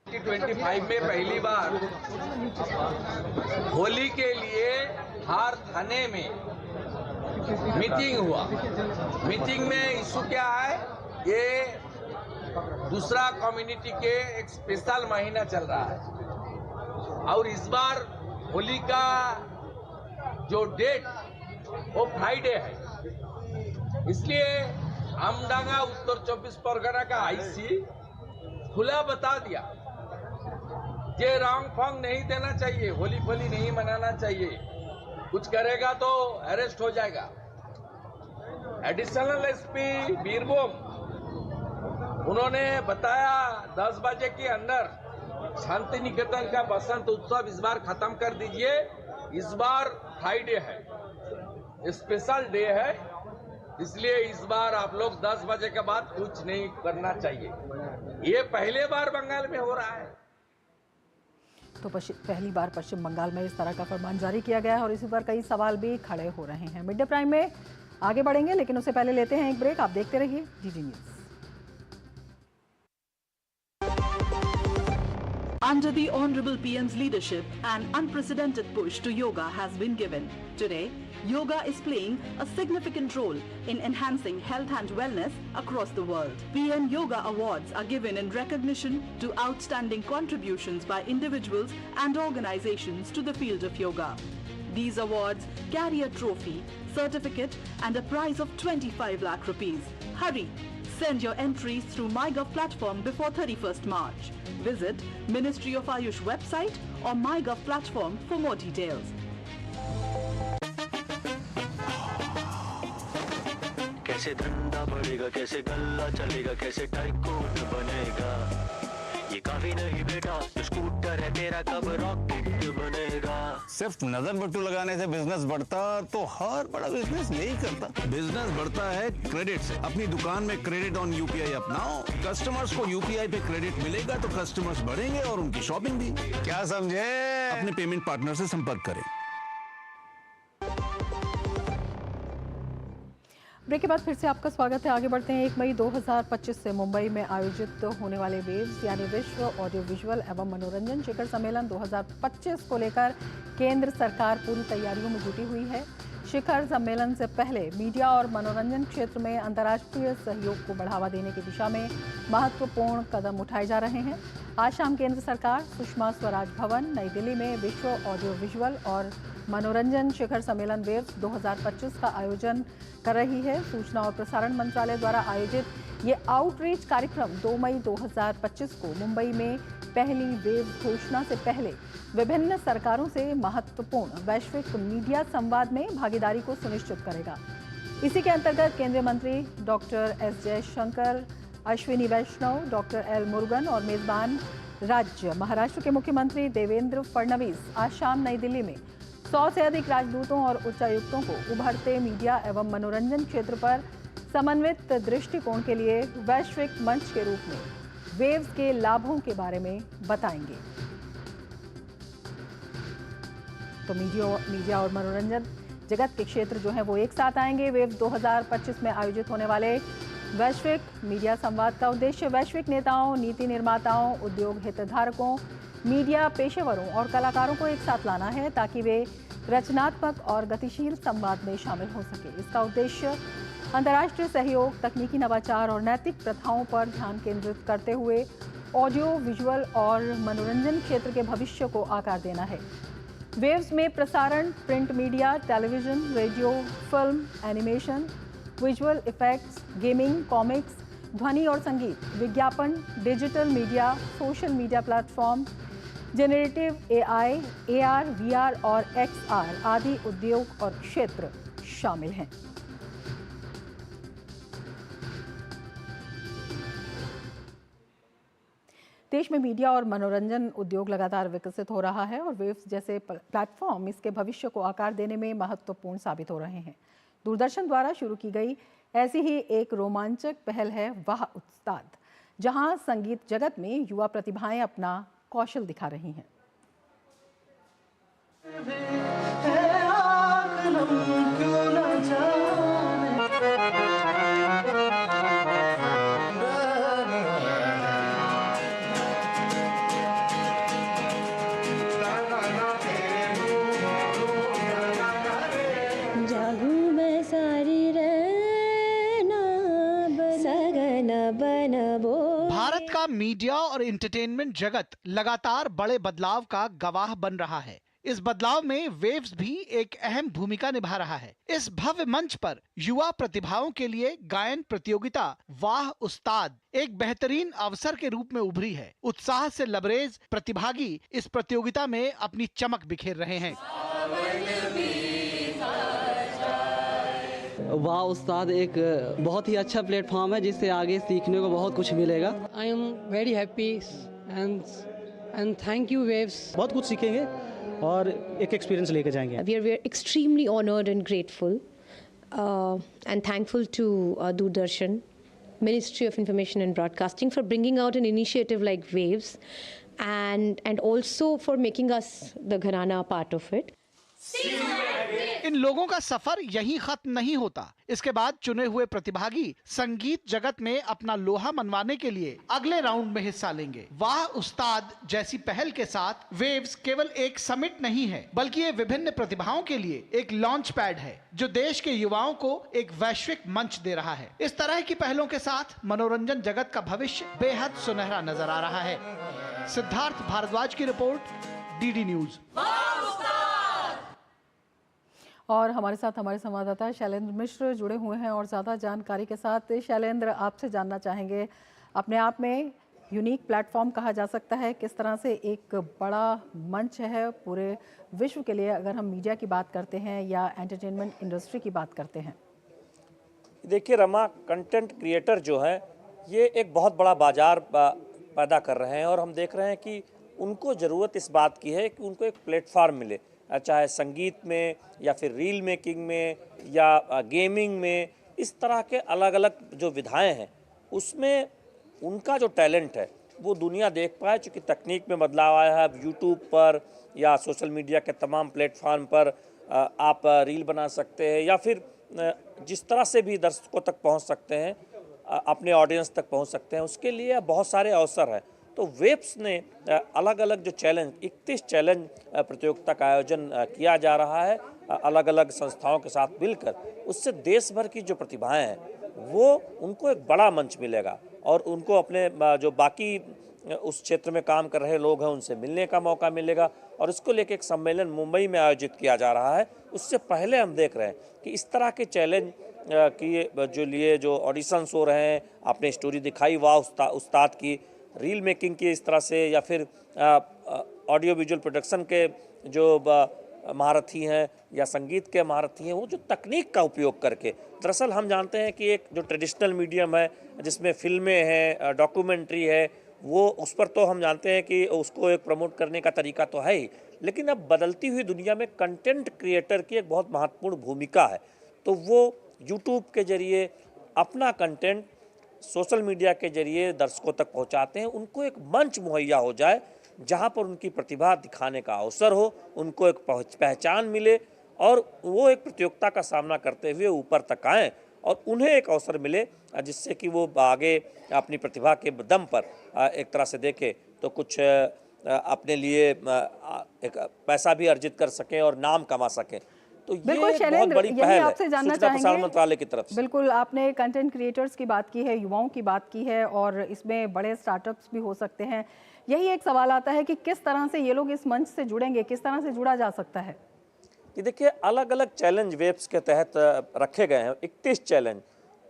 25 में पहली बार होली के लिए हर थाने में मीटिंग हुआ। मीटिंग में इशू क्या है, ये दूसरा कम्युनिटी के एक स्पेशल महीना चल रहा है और इस बार होली का जो डेट वो फ्राइडे है, इसलिए आमडांगा उत्तर 24 परगना का आईसी खुला बता दिया ये रॉन्ग फॉन्ग नहीं देना चाहिए, होली फोली नहीं मनाना चाहिए, कुछ करेगा तो अरेस्ट हो जाएगा। एडिशनल एसपी बीरभूम उन्होंने बताया 10 बजे के अंदर शांति निकेतन का बसंत उत्सव इस बार खत्म कर दीजिए, इस बार फ्राइडे है, स्पेशल डे है, इसलिए इस बार आप लोग 10 बजे के बाद कुछ नहीं करना चाहिए। ये पहले बार बंगाल में हो रहा है। तो पहली बार पश्चिम बंगाल में इस तरह का फरमान जारी किया गया है और इसी पर कई सवाल भी खड़े हो रहे हैं। मिड डे प्राइम में आगे बढ़ेंगे, लेकिन उससे पहले लेते हैं एक ब्रेक। आप देखते रहिए DD news. Under the Honorable PM's leadership, an unprecedented push to yoga has been given. Today, yoga is playing a significant role in enhancing health and wellness across the world. PM Yoga Awards are given in recognition to outstanding contributions by individuals and organizations to the field of yoga. These awards carry a trophy, certificate and a prize of 25 lakh rupees. Hurry! Send your entries through MyGov platform before 31st March. Visit Ministry of Ayush website or MyGov platform for more details. कैसे धंधा बढ़ेगा, कैसे गल्ला चलेगा, कैसे tycoon बनेगा, ये काफी नहीं बेटा, जो स्कूटर है तेरा कब रॉकेट बनेगा। सिर्फ नजर बट्टू लगाने से बिजनेस बढ़ता तो हर बड़ा बिजनेस नहीं करता। बिजनेस बढ़ता है क्रेडिट से। अपनी दुकान में क्रेडिट ऑन यूपीआई अपनाओ। कस्टमर्स को यूपीआई पे क्रेडिट मिलेगा तो कस्टमर्स बढ़ेंगे और उनकी शॉपिंग भी। क्या समझे? अपने पेमेंट पार्टनर से संपर्क करें। ब्रेक के बाद फिर से आपका स्वागत है। आगे बढ़ते हैं। 1 मई 2025 से मुंबई में आयोजित होने वाले वेव्स यानी विश्व ऑडियो विजुअल एवं मनोरंजन शिखर सम्मेलन 2025 को लेकर केंद्र सरकार पूरी तैयारियों में जुटी हुई है। शिखर सम्मेलन से पहले मीडिया और मनोरंजन क्षेत्र में अंतर्राष्ट्रीय सहयोग को बढ़ावा देने की दिशा में महत्वपूर्ण कदम उठाए जा रहे हैं। आज शाम केंद्र सरकार सुषमा स्वराज भवन नई दिल्ली में विश्व ऑडियो विजुअल और मनोरंजन शिखर सम्मेलन वेव्स 2025 का आयोजन कर रही है। सूचना और प्रसारण मंत्रालय द्वारा आयोजित ये आउटरीच कार्यक्रम 2 मई 2025 को मुंबई में पहली वेव्स घोषणा से पहले विभिन्न सरकारों से महत्वपूर्ण वैश्विक मीडिया संवाद में भागीदारी को सुनिश्चित करेगा। इसी के अंतर्गत केंद्रीय मंत्री डॉक्टर एस जयशंकर, अश्विनी वैष्णव, डॉक्टर एल मुरुगन और मेजबान राज्य महाराष्ट्र के मुख्यमंत्री देवेंद्र फडणवीस आज शाम नई दिल्ली में 100 से अधिक राजदूतों और उच्चायुक्तों को उभरते मीडिया एवं मनोरंजन क्षेत्र पर समन्वित दृष्टिकोण के लिए वैश्विक मंच के रूप में वेव्स के लाभों के बारे में बताएंगे। तो मीडिया और मनोरंजन जगत के क्षेत्र जो है वो एक साथ आएंगे। वेव्स 2025 में आयोजित होने वाले वैश्विक मीडिया संवाद का उद्देश्य वैश्विक नेताओं, नीति निर्माताओं, उद्योग हितधारकों, मीडिया पेशेवरों और कलाकारों को एक साथ लाना है ताकि वे रचनात्मक और गतिशील संवाद में शामिल हो सके। इसका उद्देश्य अंतर्राष्ट्रीय सहयोग, तकनीकी नवाचार और नैतिक प्रथाओं पर ध्यान केंद्रित करते हुए ऑडियो विजुअल और मनोरंजन क्षेत्र के भविष्य को आकार देना है। वेव्स में प्रसारण, print media, television, radio, film, animation, visual effects, gaming, comics, ध्वनि और संगीत, विज्ञापन, digital media, social media platform, generative AI, AR, VR और एक्सआर आदि उद्योग और क्षेत्र शामिल हैं। देश में मीडिया और मनोरंजन उद्योग लगातार विकसित हो रहा है और वेव्स जैसे प्लेटफॉर्म इसके भविष्य को आकार देने में महत्वपूर्ण साबित हो रहे हैं। दूरदर्शन द्वारा शुरू की गई ऐसी ही एक रोमांचक पहल है वाह उस्ताद, जहां संगीत जगत में युवा प्रतिभाएं अपना कौशल दिखा रही हैं। भारत का मीडिया और एंटरटेनमेंट जगत लगातार बड़े बदलाव का गवाह बन रहा है। इस बदलाव में वेव्स भी एक अहम भूमिका निभा रहा है। इस भव्य मंच पर युवा प्रतिभाओं के लिए गायन प्रतियोगिता वाह उस्ताद एक बेहतरीन अवसर के रूप में उभरी है। उत्साह से लबरेज प्रतिभागी इस प्रतियोगिता में अपनी चमक बिखेर रहे हैं। वाह उस्ताद एक बहुत ही अच्छा प्लेटफॉर्म है जिससे आगे सीखने को बहुत कुछ मिलेगा। I am very happy and thank you waves. बहुत कुछ सीखेंगे और एक एक्सपीरियंस लेके जाएंगे। We are extremely honored and grateful and thankful to Doordarshan, Ministry of Information and Broadcasting for bringing out an initiative like Waves and also for making us the Gharana part of it. इन लोगों का सफर यहीं खत्म नहीं होता। इसके बाद चुने हुए प्रतिभागी संगीत जगत में अपना लोहा मनवाने के लिए अगले राउंड में हिस्सा लेंगे। वाह उस्ताद जैसी पहल के साथ वेव्स केवल एक समिट नहीं है, बल्कि ये विभिन्न प्रतिभाओं के लिए एक लॉन्च पैड है जो देश के युवाओं को एक वैश्विक मंच दे रहा है। इस तरह की पहलों के साथ मनोरंजन जगत का भविष्य बेहद सुनहरा नजर आ रहा है। सिद्धार्थ भारद्वाज की रिपोर्ट, डीडी न्यूज। और हमारे साथ हमारे संवाददाता शैलेंद्र मिश्र जुड़े हुए हैं और ज़्यादा जानकारी के साथ। शैलेंद्र, आपसे जानना चाहेंगे, अपने आप में यूनिक प्लेटफॉर्म कहा जा सकता है, किस तरह से एक बड़ा मंच है पूरे विश्व के लिए, अगर हम मीडिया की बात करते हैं या एंटरटेनमेंट इंडस्ट्री की बात करते हैं? देखिए रमा, कंटेंट क्रिएटर जो है ये एक बहुत बड़ा बाजार पैदा कर रहे हैं और हम देख रहे हैं कि उनको ज़रूरत इस बात की है कि उनको एक प्लेटफॉर्म मिले, चाहे संगीत में या फिर रील मेकिंग में या गेमिंग में। इस तरह के अलग अलग जो विधाएं हैं उसमें उनका जो टैलेंट है वो दुनिया देख पाए। चूँकि तकनीक में बदलाव आया है, अब यूट्यूब पर या सोशल मीडिया के तमाम प्लेटफॉर्म पर आप रील बना सकते हैं या फिर जिस तरह से भी दर्शकों तक पहुंच सकते हैं, अपने ऑडियंस तक पहुंच सकते हैं, उसके लिए बहुत सारे अवसर हैं। तो वेव्स ने अलग अलग जो चैलेंज 31 चैलेंज प्रतियोगिता का आयोजन किया जा रहा है अलग अलग संस्थाओं के साथ मिलकर। उससे देश भर की जो प्रतिभाएं हैं वो उनको एक बड़ा मंच मिलेगा और उनको अपने जो बाकी उस क्षेत्र में काम कर रहे लोग हैं उनसे मिलने का मौका मिलेगा। और इसको लेकर एक सम्मेलन मुंबई में आयोजित किया जा रहा है। उससे पहले हम देख रहे हैं कि इस तरह के चैलेंज की जो ऑडिशंस हो रहे हैं, आपने स्टोरी दिखाई वाह उस्ताद की, रील मेकिंग की इस तरह से, या फिर ऑडियो विजुअल प्रोडक्शन के जो महारथी हैं या संगीत के महारथी हैं, वो जो तकनीक का उपयोग करके, दरअसल हम जानते हैं कि एक जो ट्रेडिशनल मीडियम है जिसमें फिल्में हैं, डॉक्यूमेंट्री है, वो उस पर तो हम जानते हैं कि उसको एक प्रमोट करने का तरीका तो है ही, लेकिन अब बदलती हुई दुनिया में कंटेंट क्रिएटर की एक बहुत महत्वपूर्ण भूमिका है। तो वो यूट्यूब के जरिए अपना कंटेंट सोशल मीडिया के जरिए दर्शकों तक पहुंचाते हैं। उनको एक मंच मुहैया हो जाए जहां पर उनकी प्रतिभा दिखाने का अवसर हो, उनको एक पहचान मिले और वो एक प्रतियोगिता का सामना करते हुए ऊपर तक आएँ और उन्हें एक अवसर मिले जिससे कि वो आगे अपनी प्रतिभा के दम पर एक तरह से देखें तो कुछ अपने लिए एक पैसा भी अर्जित कर सकें और नाम कमा सकें। तो ये बहुत बड़ी पहल है सूचना प्रसारण मंत्रालय की तरफ से। बिल्कुल, आपने कंटेंट क्रिएटर्स की बात की है, युवाओं की बात की है और इसमें बड़े स्टार्टअप्स भी हो सकते हैं। यही एक सवाल आता है कि किस तरह से ये लोग इस मंच से जुड़ेंगे, किस तरह से जुड़ा जा सकता है? कि देखिए अलग अलग चैलेंज वेव्स के तहत रखे गए हैं, 31 चैलेंज,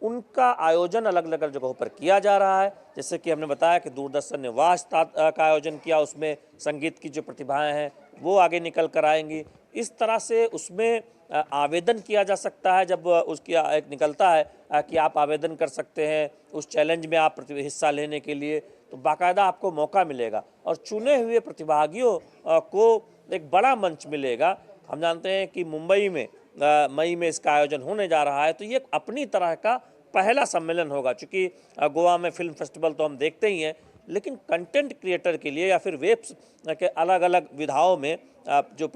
उनका आयोजन अलग अलग जगहों पर किया जा रहा है। जैसे कि हमने बताया कि दूरदर्शन ने वाह उस्ताद का आयोजन किया, उसमें संगीत की जो प्रतिभाएं हैं वो आगे निकल कर आएंगी। इस तरह से उसमें आवेदन किया जा सकता है, जब उसकी एक निकलता है कि आप आवेदन कर सकते हैं उस चैलेंज में आप हिस्सा लेने के लिए, तो बाकायदा आपको मौका मिलेगा और चुने हुए प्रतिभागियों को एक बड़ा मंच मिलेगा। हम जानते हैं कि मुंबई में मई में इसका आयोजन होने जा रहा है, तो ये अपनी तरह का पहला सम्मेलन होगा। चूँकि गोवा में फिल्म फेस्टिवल तो हम देखते ही हैं, लेकिन कंटेंट क्रिएटर के लिए या फिर वेब्स के अलग अलग विधाओं में जो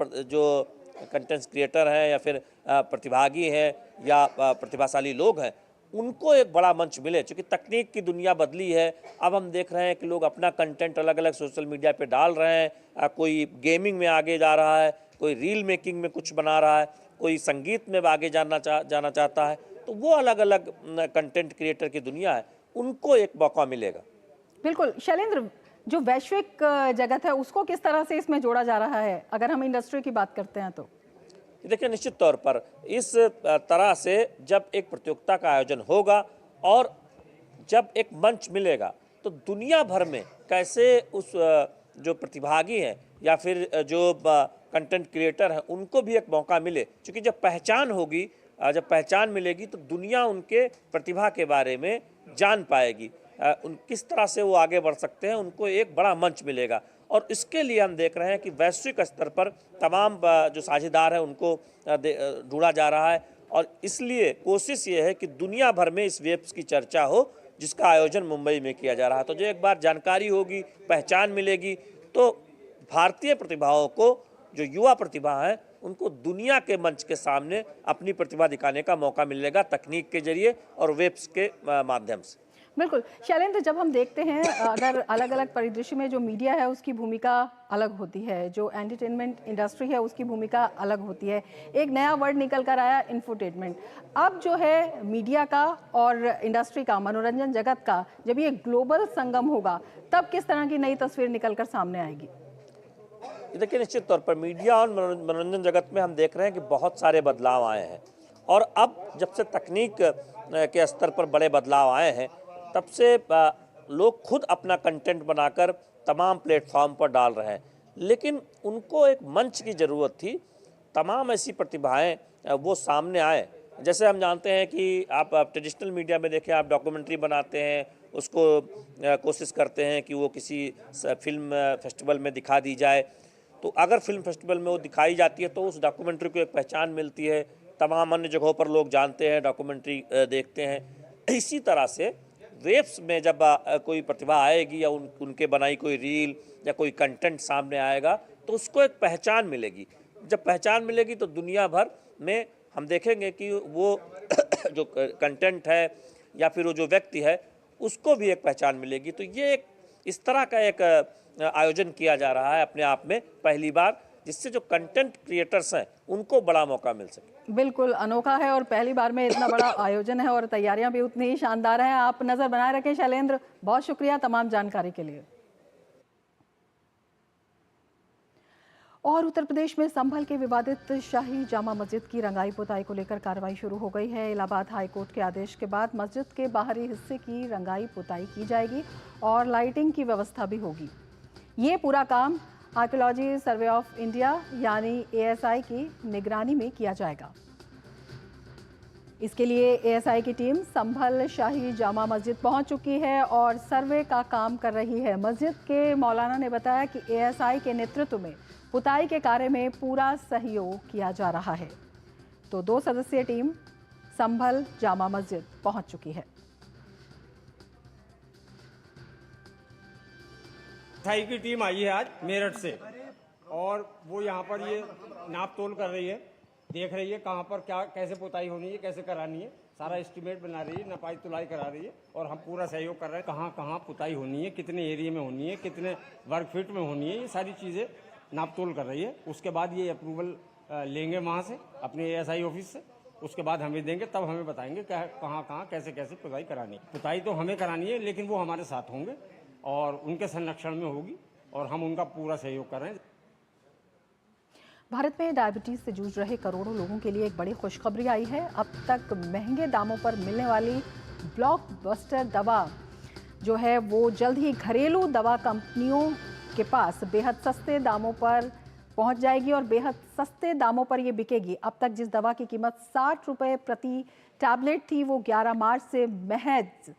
कंटेंट क्रिएटर हैं या फिर प्रतिभागी हैं या प्रतिभाशाली लोग हैं, उनको एक बड़ा मंच मिले। चूँकि तकनीक की दुनिया बदली है, अब हम देख रहे हैं कि लोग अपना कंटेंट अलग अलग सोशल मीडिया पे डाल रहे हैं। कोई गेमिंग में आगे जा रहा है, कोई रील मेकिंग में कुछ बना रहा है, कोई संगीत में आगे जाना चाहता है। तो वो अलग अलग कंटेंट क्रिएटर की दुनिया है, उनको एक मौका मिलेगा। बिल्कुल शैलेंद्र, जो वैश्विक जगत है उसको किस तरह से इसमें जोड़ा जा रहा है, अगर हम इंडस्ट्री की बात करते हैं तो? देखिए निश्चित तौर पर इस तरह से जब एक प्रतियोगिता का आयोजन होगा और जब एक मंच मिलेगा तो दुनिया भर में कैसे उस जो प्रतिभागी हैं या फिर जो कंटेंट क्रिएटर हैं उनको भी एक मौका मिले। क्योंकि जब पहचान होगी, जब पहचान मिलेगी तो दुनिया उनके प्रतिभा के बारे में जान पाएगी, उन किस तरह से वो आगे बढ़ सकते हैं, उनको एक बड़ा मंच मिलेगा। और इसके लिए हम देख रहे हैं कि वैश्विक स्तर पर तमाम जो साझेदार हैं उनको ढूंढा जा रहा है और इसलिए कोशिश ये है कि दुनिया भर में इस वेब्स की चर्चा हो, जिसका आयोजन मुंबई में किया जा रहा है। तो जो एक बार जानकारी होगी, पहचान मिलेगी, तो भारतीय प्रतिभाओं को जो युवा प्रतिभा है उनको दुनिया के मंच के सामने अपनी प्रतिभा दिखाने का मौका मिलेगा तकनीक के जरिए और वेब्स के माध्यम से। बिल्कुल शैलेंद्र, जब हम देखते हैं अगर अलग अलग परिदृश्य में जो मीडिया है उसकी भूमिका अलग होती है, जो एंटरटेनमेंट इंडस्ट्री है उसकी भूमिका अलग होती है। एक नया वर्ड निकल कर आया इंफोटेनमेंट। अब जो है मीडिया का और इंडस्ट्री का, मनोरंजन जगत का, जब ये ग्लोबल संगम होगा तब किस तरह की नई तस्वीर निकल कर सामने आएगी? देखिए, निश्चित तौर पर मीडिया और मनोरंजन जगत में हम देख रहे हैं कि बहुत सारे बदलाव आए हैं और अब जब से तकनीक के स्तर पर बड़े बदलाव आए हैं तब से लोग खुद अपना कंटेंट बनाकर तमाम प्लेटफॉर्म पर डाल रहे हैं, लेकिन उनको एक मंच की ज़रूरत थी। तमाम ऐसी प्रतिभाएं वो सामने आए। जैसे हम जानते हैं कि आप ट्रेडिशनल मीडिया में देखें, आप डॉक्यूमेंट्री बनाते हैं, उसको कोशिश करते हैं कि वो किसी फिल्म फेस्टिवल में दिखा दी जाए, तो अगर फिल्म फेस्टिवल में वो दिखाई जाती है तो उस डॉक्यूमेंट्री को एक पहचान मिलती है, तमाम अन्य जगहों पर लोग जानते हैं, डॉक्यूमेंट्री देखते हैं। इसी तरह से वेब्स में जब कोई प्रतिभा आएगी या उनके बनाई कोई रील या कोई कंटेंट सामने आएगा तो उसको एक पहचान मिलेगी। जब पहचान मिलेगी तो दुनिया भर में हम देखेंगे कि वो जो कंटेंट है या फिर वो जो व्यक्ति है उसको भी एक पहचान मिलेगी। तो ये एक इस तरह का एक आयोजन किया जा रहा है अपने आप में पहली बार, जिससे जो कंटेंट क्रिएटर्स हैं उनको बड़ा मौका मिल सके। बिल्कुल अनोखा है और पहली बार में इतना बड़ा आयोजन है और तैयारियां भी उतनी ही शानदार हैं। आप नजर बनाए रखें शैलेंद्र, बहुत शुक्रिया तमाम जानकारी के लिए। और उत्तर प्रदेश में संभल के विवादित शाही जामा मस्जिद की रंगाई पुताई को लेकर कार्रवाई शुरू हो गई है। इलाहाबाद हाई कोर्ट के आदेश के बाद मस्जिद के बाहरी हिस्से की रंगाई पुताई की जाएगी और लाइटिंग की व्यवस्था भी होगी। ये पूरा काम आर्कियोलॉजी सर्वे ऑफ इंडिया यानी ASI की निगरानी में किया जाएगा। इसके लिए ASI की टीम संभल शाही जामा मस्जिद पहुंच चुकी है और सर्वे का काम कर रही है। मस्जिद के मौलाना ने बताया कि ASI के नेतृत्व में पुताई के कार्य में पूरा सहयोग किया जा रहा है। तो 2 सदस्यीय टीम संभल जामा मस्जिद पहुंच चुकी है। पुताई की टीम आई है आज मेरठ से और वो यहाँ पर ये नाप तोल कर रही है, देख रही है कहाँ पर क्या कैसे पुताई होनी है, कैसे करानी है, सारा एस्टीमेट बना रही है, नपाई तुलाई करा रही है और हम पूरा सहयोग कर रहे हैं। कहाँ कहाँ पुताई होनी है, कितने एरिया में होनी है, कितने वर्ग फीट में होनी है, ये सारी चीज़ें नाप तोल कर रही है। उसके बाद ये अप्रूवल लेंगे वहाँ से अपने ASI ऑफिस से, उसके बाद हमें देंगे, तब हमें बताएंगे क्या कहाँ कहाँ कैसे कैसे पुताई करानी है। पुताई तो हमें करानी है लेकिन वो हमारे साथ होंगे और उनके संरक्षण में होगी और हम उनका पूरा सहयोग कर रहे हैं। भारत में डायबिटीज से जूझ रहे करोड़ों लोगों के लिए एक बड़ी खुशखबरी आई है। अब तक महंगे दामों पर मिलने वाली ब्लॉकबस्टर दवा जो है वो जल्द ही घरेलू दवा कंपनियों के पास बेहद सस्ते दामों पर पहुंच जाएगी और बेहद सस्ते दामों पर ये बिकेगी। अब तक जिस दवा की कीमत 60 रुपये प्रति टैबलेट थी वो 11 मार्च से महज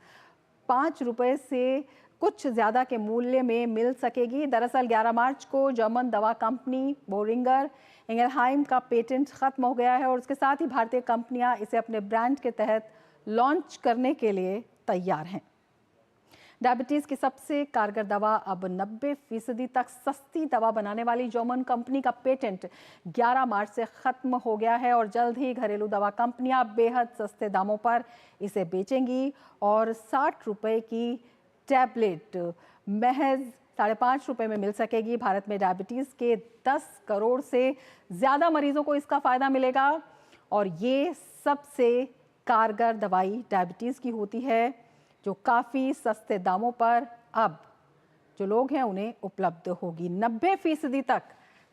5 रुपये से कुछ ज़्यादा के मूल्य में मिल सकेगी। दरअसल 11 मार्च को जर्मन दवा कंपनी बोरिंगर इंगलहाइम का पेटेंट खत्म हो गया है और उसके साथ ही भारतीय कंपनियां इसे अपने ब्रांड के तहत लॉन्च करने के लिए तैयार हैं। डायबिटीज़ की सबसे कारगर दवा अब 90% तक सस्ती दवा बनाने वाली जर्मन कंपनी का पेटेंट 11 मार्च से ख़त्म हो गया है और जल्द ही घरेलू दवा कंपनियां बेहद सस्ते दामों पर इसे बेचेंगी और 60 रुपये की टैबलेट महज 5.5 रुपये में मिल सकेगी। भारत में डायबिटीज़ के 10 करोड़ से ज़्यादा मरीजों को इसका फ़ायदा मिलेगा और ये सबसे कारगर दवाई डायबिटीज़ की होती है जो काफ़ी सस्ते दामों पर अब जो लोग हैं उन्हें उपलब्ध होगी। 90% तक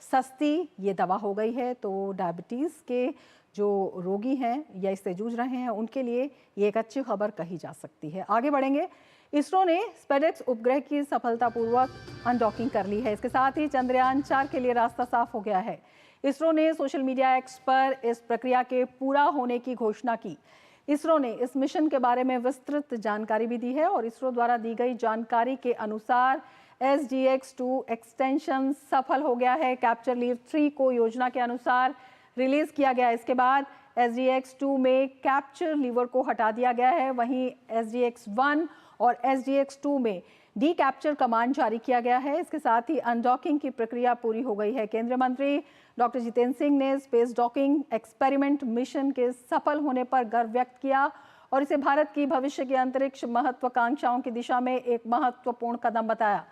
सस्ती ये दवा हो गई है। तो डायबिटीज़ के जो रोगी हैं या इससे जूझ रहे हैं उनके लिए ये एक अच्छी खबर कही जा सकती है। आगे बढ़ेंगे। इसरो ने स्पेडेक्स उपग्रह की सफलतापूर्वक अनडॉकिंग कर ली है। इसके साथ ही चंद्रयान 4 के लिए रास्ता साफ हो गया है। इसरो ने सोशल मीडिया एक्स पर इस प्रक्रिया के पूरा होने की घोषणा की। इसरो ने इस मिशन के बारे में विस्तृत जानकारी भी दी है और इसरो द्वारा दी गई जानकारी के अनुसार SDX-2 एक्सटेंशन सफल हो गया है। कैप्चर लीव 3 को योजना के अनुसार रिलीज किया गया। इसके बाद SDX-2 में कैप्चर लीवर को हटा दिया गया है। वहीं SDX-1 और SDX-2 में डी कैप्चर कमांड जारी किया गया है। इसके साथ ही अनडॉकिंग की प्रक्रिया पूरी हो गई है। केंद्रीय मंत्री डॉक्टर जितेंद्र सिंह ने स्पेस डॉकिंग एक्सपेरिमेंट मिशन के सफल होने पर गर्व व्यक्त किया और इसे भारत की भविष्य की अंतरिक्ष महत्वाकांक्षाओं की दिशा में एक महत्वपूर्ण कदम बताया।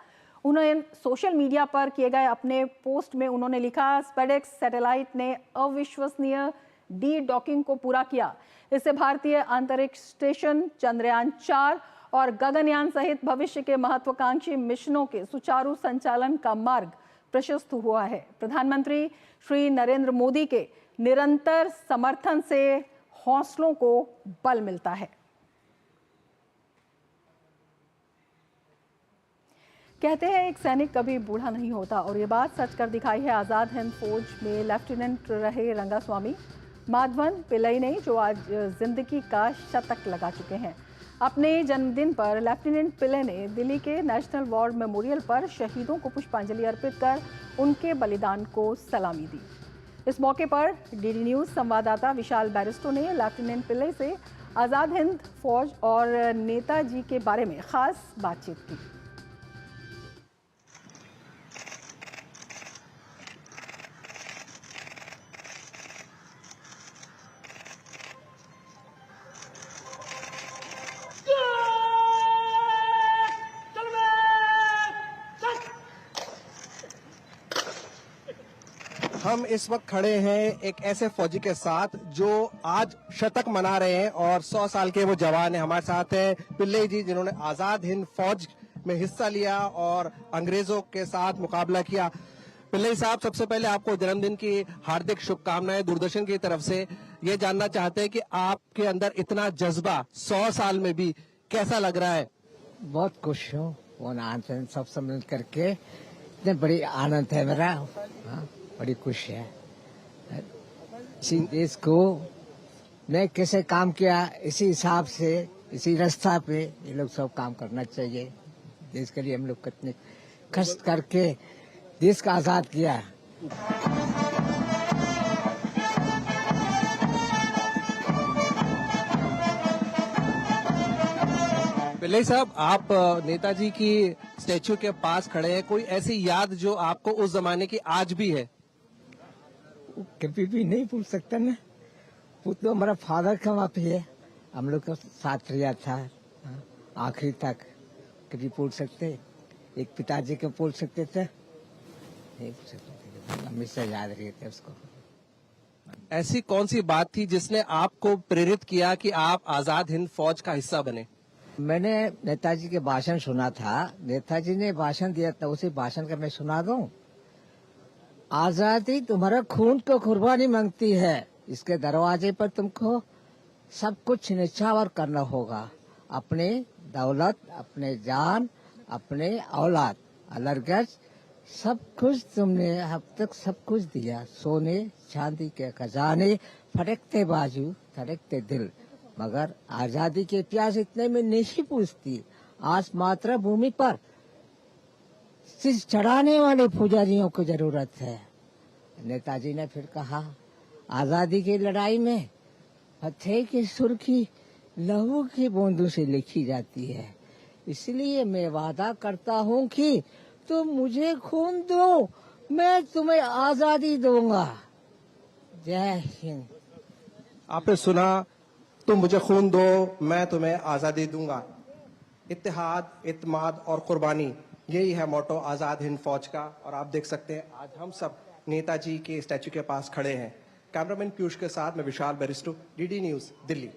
उन्होंने सोशल मीडिया पर किए गए अपने पोस्ट में उन्होंने लिखा, स्पेडेक्स सैटेलाइट ने अविश्वसनीय डी डॉकिंग को पूरा किया। इससे भारतीय अंतरिक्ष स्टेशन, चंद्रयान 4 और गगनयान सहित भविष्य के महत्वाकांक्षी मिशनों के सुचारू संचालन का मार्ग प्रशस्त हुआ है। प्रधानमंत्री श्री नरेंद्र मोदी के निरंतर समर्थन से हौसलों को बल मिलता है। कहते हैं एक सैनिक कभी बूढ़ा नहीं होता और ये बात सच कर दिखाई है आज़ाद हिंद फौज में लेफ्टिनेंट रहे रंगास्वामी माधवन पिल्लई ने, जो आज जिंदगी का शतक लगा चुके हैं। अपने जन्मदिन पर लेफ्टिनेंट पिल्लई ने दिल्ली के नेशनल वॉर मेमोरियल पर शहीदों को पुष्पांजलि अर्पित कर उनके बलिदान को सलामी दी। इस मौके पर डीडी न्यूज़ संवाददाता विशाल बैरिस्टो ने लेफ्टिनेंट पिल्लई से आज़ाद हिंद फौज और नेताजी के बारे में खास बातचीत की। हम इस वक्त खड़े हैं एक ऐसे फौजी के साथ जो आज शतक मना रहे हैं और 100 साल के वो जवान है। हमारे साथ है पिल्लई जी, जिन्होंने आजाद हिंद फौज में हिस्सा लिया और अंग्रेजों के साथ मुकाबला किया। पिल्लई साहब, सबसे पहले आपको जन्मदिन की हार्दिक शुभकामनाएं दूरदर्शन की तरफ से। ये जानना चाहते हैं कि आपके अंदर इतना जज्बा 100 साल में भी कैसा लग रहा है? बहुत खुश हूँ, वो आनंद सब सम्मिलित करके इतने बड़ी आनंद है मेरा। बड़ी खुश है। इसी देश को मैं कैसे काम किया, इसी हिसाब से इसी रास्ता पे ये लोग सब काम करना चाहिए। देश के लिए हम लोग कितने कष्ट करके देश का आजाद किया। पिल्लई साहब, आप नेताजी की स्टैचू के पास खड़े हैं। कोई ऐसी याद जो आपको उस जमाने की आज भी है? कभी भी नहीं भूल सकता ना। वो तो हमारा फादर का वहाँ पे है, हम लोग का साथ रिया था आखिरी तक। कभी भूल सकते? एक पिताजी को भूल सकते थे? नहीं भूल सकते, हमेशा याद रहते उसको। ऐसी कौन सी बात थी जिसने आपको प्रेरित किया कि आप आजाद हिंद फौज का हिस्सा बने? मैंने नेताजी के भाषण सुना था। नेताजी ने भाषण दिया था, उसी भाषण का मैं सुना दूं। आजादी तुम्हारा खून को कुर्बानी मांगती है। इसके दरवाजे पर तुमको सब कुछ निछावर करना होगा। अपने दौलत, अपने जान, अपने औलाद, अलरगज सब कुछ तुमने अब तक सब कुछ दिया। सोने चांदी के खजाने, फटकते बाजू, धड़कते दिल, मगर आजादी के प्यास इतने में नहीं पूछती। आज मातृभूमि पर शीश चढ़ाने वाले पुजारियों को जरूरत है। नेताजी ने फिर कहा, आजादी की लड़ाई में फतेह की सुर्खी लहू की बूंदों से लिखी जाती है। इसलिए मैं वादा करता हूँ कि तुम मुझे खून दो, मैं तुम्हें आजादी दूंगा। जय हिंद। आपने सुना, तुम मुझे खून दो, मैं तुम्हें आजादी दूंगा। इत्तेहाद, इत्माद और कुर्बानी, यही है मोटो आजाद हिंद फौज का। और आप देख सकते हैं आज हम सब नेताजी के स्टैचू के पास खड़े हैं। कैमरामैन पीयूष के साथ मैं विशाल बैरिस्टो, डीडी न्यूज़, दिल्ली।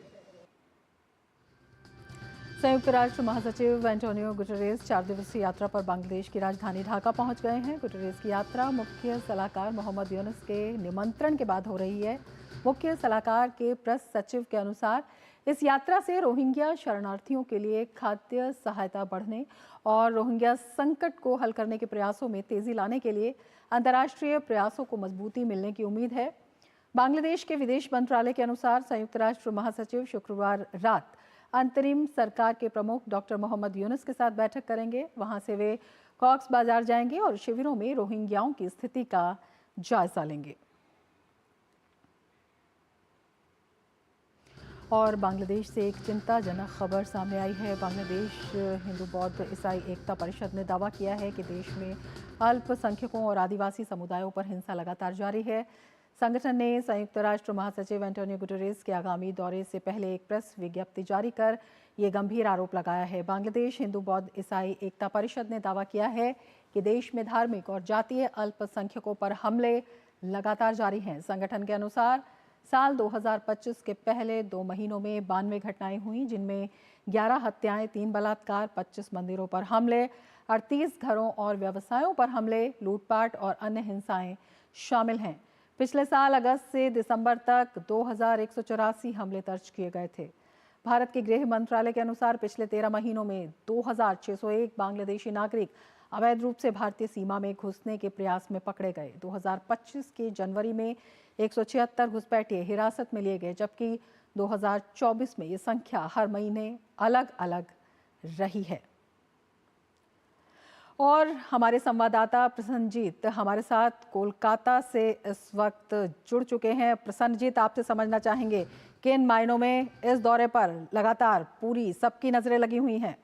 संयुक्त राष्ट्र महासचिव एंटोनियो गुटेरेस 4 दिवसीय यात्रा पर बांग्लादेश की राजधानी ढाका पहुंच गए हैं। गुटेरेस की यात्रा मुख्य सलाहकार मोहम्मद यूनुस के निमंत्रण के बाद हो रही है। मुख्य सलाहकार के प्रेस सचिव के अनुसार इस यात्रा से रोहिंग्या शरणार्थियों के लिए खाद्य सहायता बढ़ने और रोहिंग्या संकट को हल करने के प्रयासों में तेजी लाने के लिए अंतर्राष्ट्रीय प्रयासों को मजबूती मिलने की उम्मीद है। बांग्लादेश के विदेश मंत्रालय के अनुसार संयुक्त राष्ट्र महासचिव शुक्रवार रात अंतरिम सरकार के प्रमुख डॉक्टर मोहम्मद यूनुस के साथ बैठक करेंगे। वहां से वे कॉक्स बाजार जाएंगे और शिविरों में रोहिंग्याओं की स्थिति का जायजा लेंगे। और बांग्लादेश से एक चिंताजनक खबर सामने आई है। बांग्लादेश हिंदू बौद्ध ईसाई एकता परिषद ने दावा किया है कि देश में अल्पसंख्यकों और आदिवासी समुदायों पर हिंसा लगातार जारी है। संगठन ने संयुक्त राष्ट्र महासचिव एंटोनियो गुटेरेस के आगामी दौरे से पहले एक प्रेस विज्ञप्ति जारी कर ये गंभीर आरोप लगाया है। बांग्लादेश हिंदू बौद्ध ईसाई एकता परिषद ने दावा किया है कि देश में धार्मिक और जातीय अल्पसंख्यकों पर हमले लगातार जारी हैं। संगठन के अनुसार साल 2025 के पहले 2 महीनों में 92 घटनाएं हुई, जिनमें 11 हत्याएं, 3 बलात्कार, 25 मंदिरों पर हमले, 38 घरों और व्यवसायों पर हमले, लूटपाट और अन्य हिंसाएं शामिल हैं। पिछले साल अगस्त से दिसंबर तक 2184 हमले दर्ज किए गए थे। भारत के गृह मंत्रालय के अनुसार पिछले 13 महीनों में 2601 बांग्लादेशी नागरिक अवैध रूप से भारतीय सीमा में घुसने के प्रयास में पकड़े गए। 2025 के जनवरी में 176 घुसपैठिए हिरासत में लिए गए, जबकि 2024 में ये संख्या हर महीने अलग अलग रही है। और हमारे संवाददाता प्रसन्नजीत हमारे साथ कोलकाता से इस वक्त जुड़ चुके हैं। प्रसन्नजीत, आपसे समझना चाहेंगे किन मायनों में इस दौरे पर लगातार पूरी सबकी नजरें लगी हुई हैं?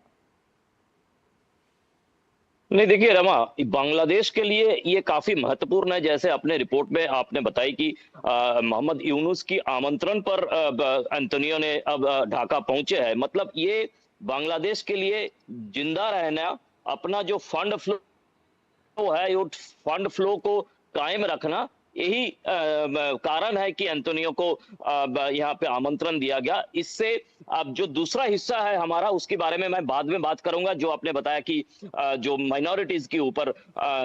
नहीं, देखिए रमा, बांग्लादेश के लिए ये काफी महत्वपूर्ण है। जैसे अपने रिपोर्ट में आपने बताई कि मोहम्मद यूनुस की आमंत्रण पर एंटोनियो ने अब ढाका पहुंचे हैं। मतलब ये बांग्लादेश के लिए जिंदा रहना, अपना जो फंड फ्लो है, ये फंड फ्लो को कायम रखना, यही कारण है कि एंटोनियो को यहाँ पे आमंत्रण दिया गया। इससे अब जो दूसरा हिस्सा है हमारा, उसके बारे में मैं बाद में बात करूंगा। जो आपने बताया कि जो माइनॉरिटीज के ऊपर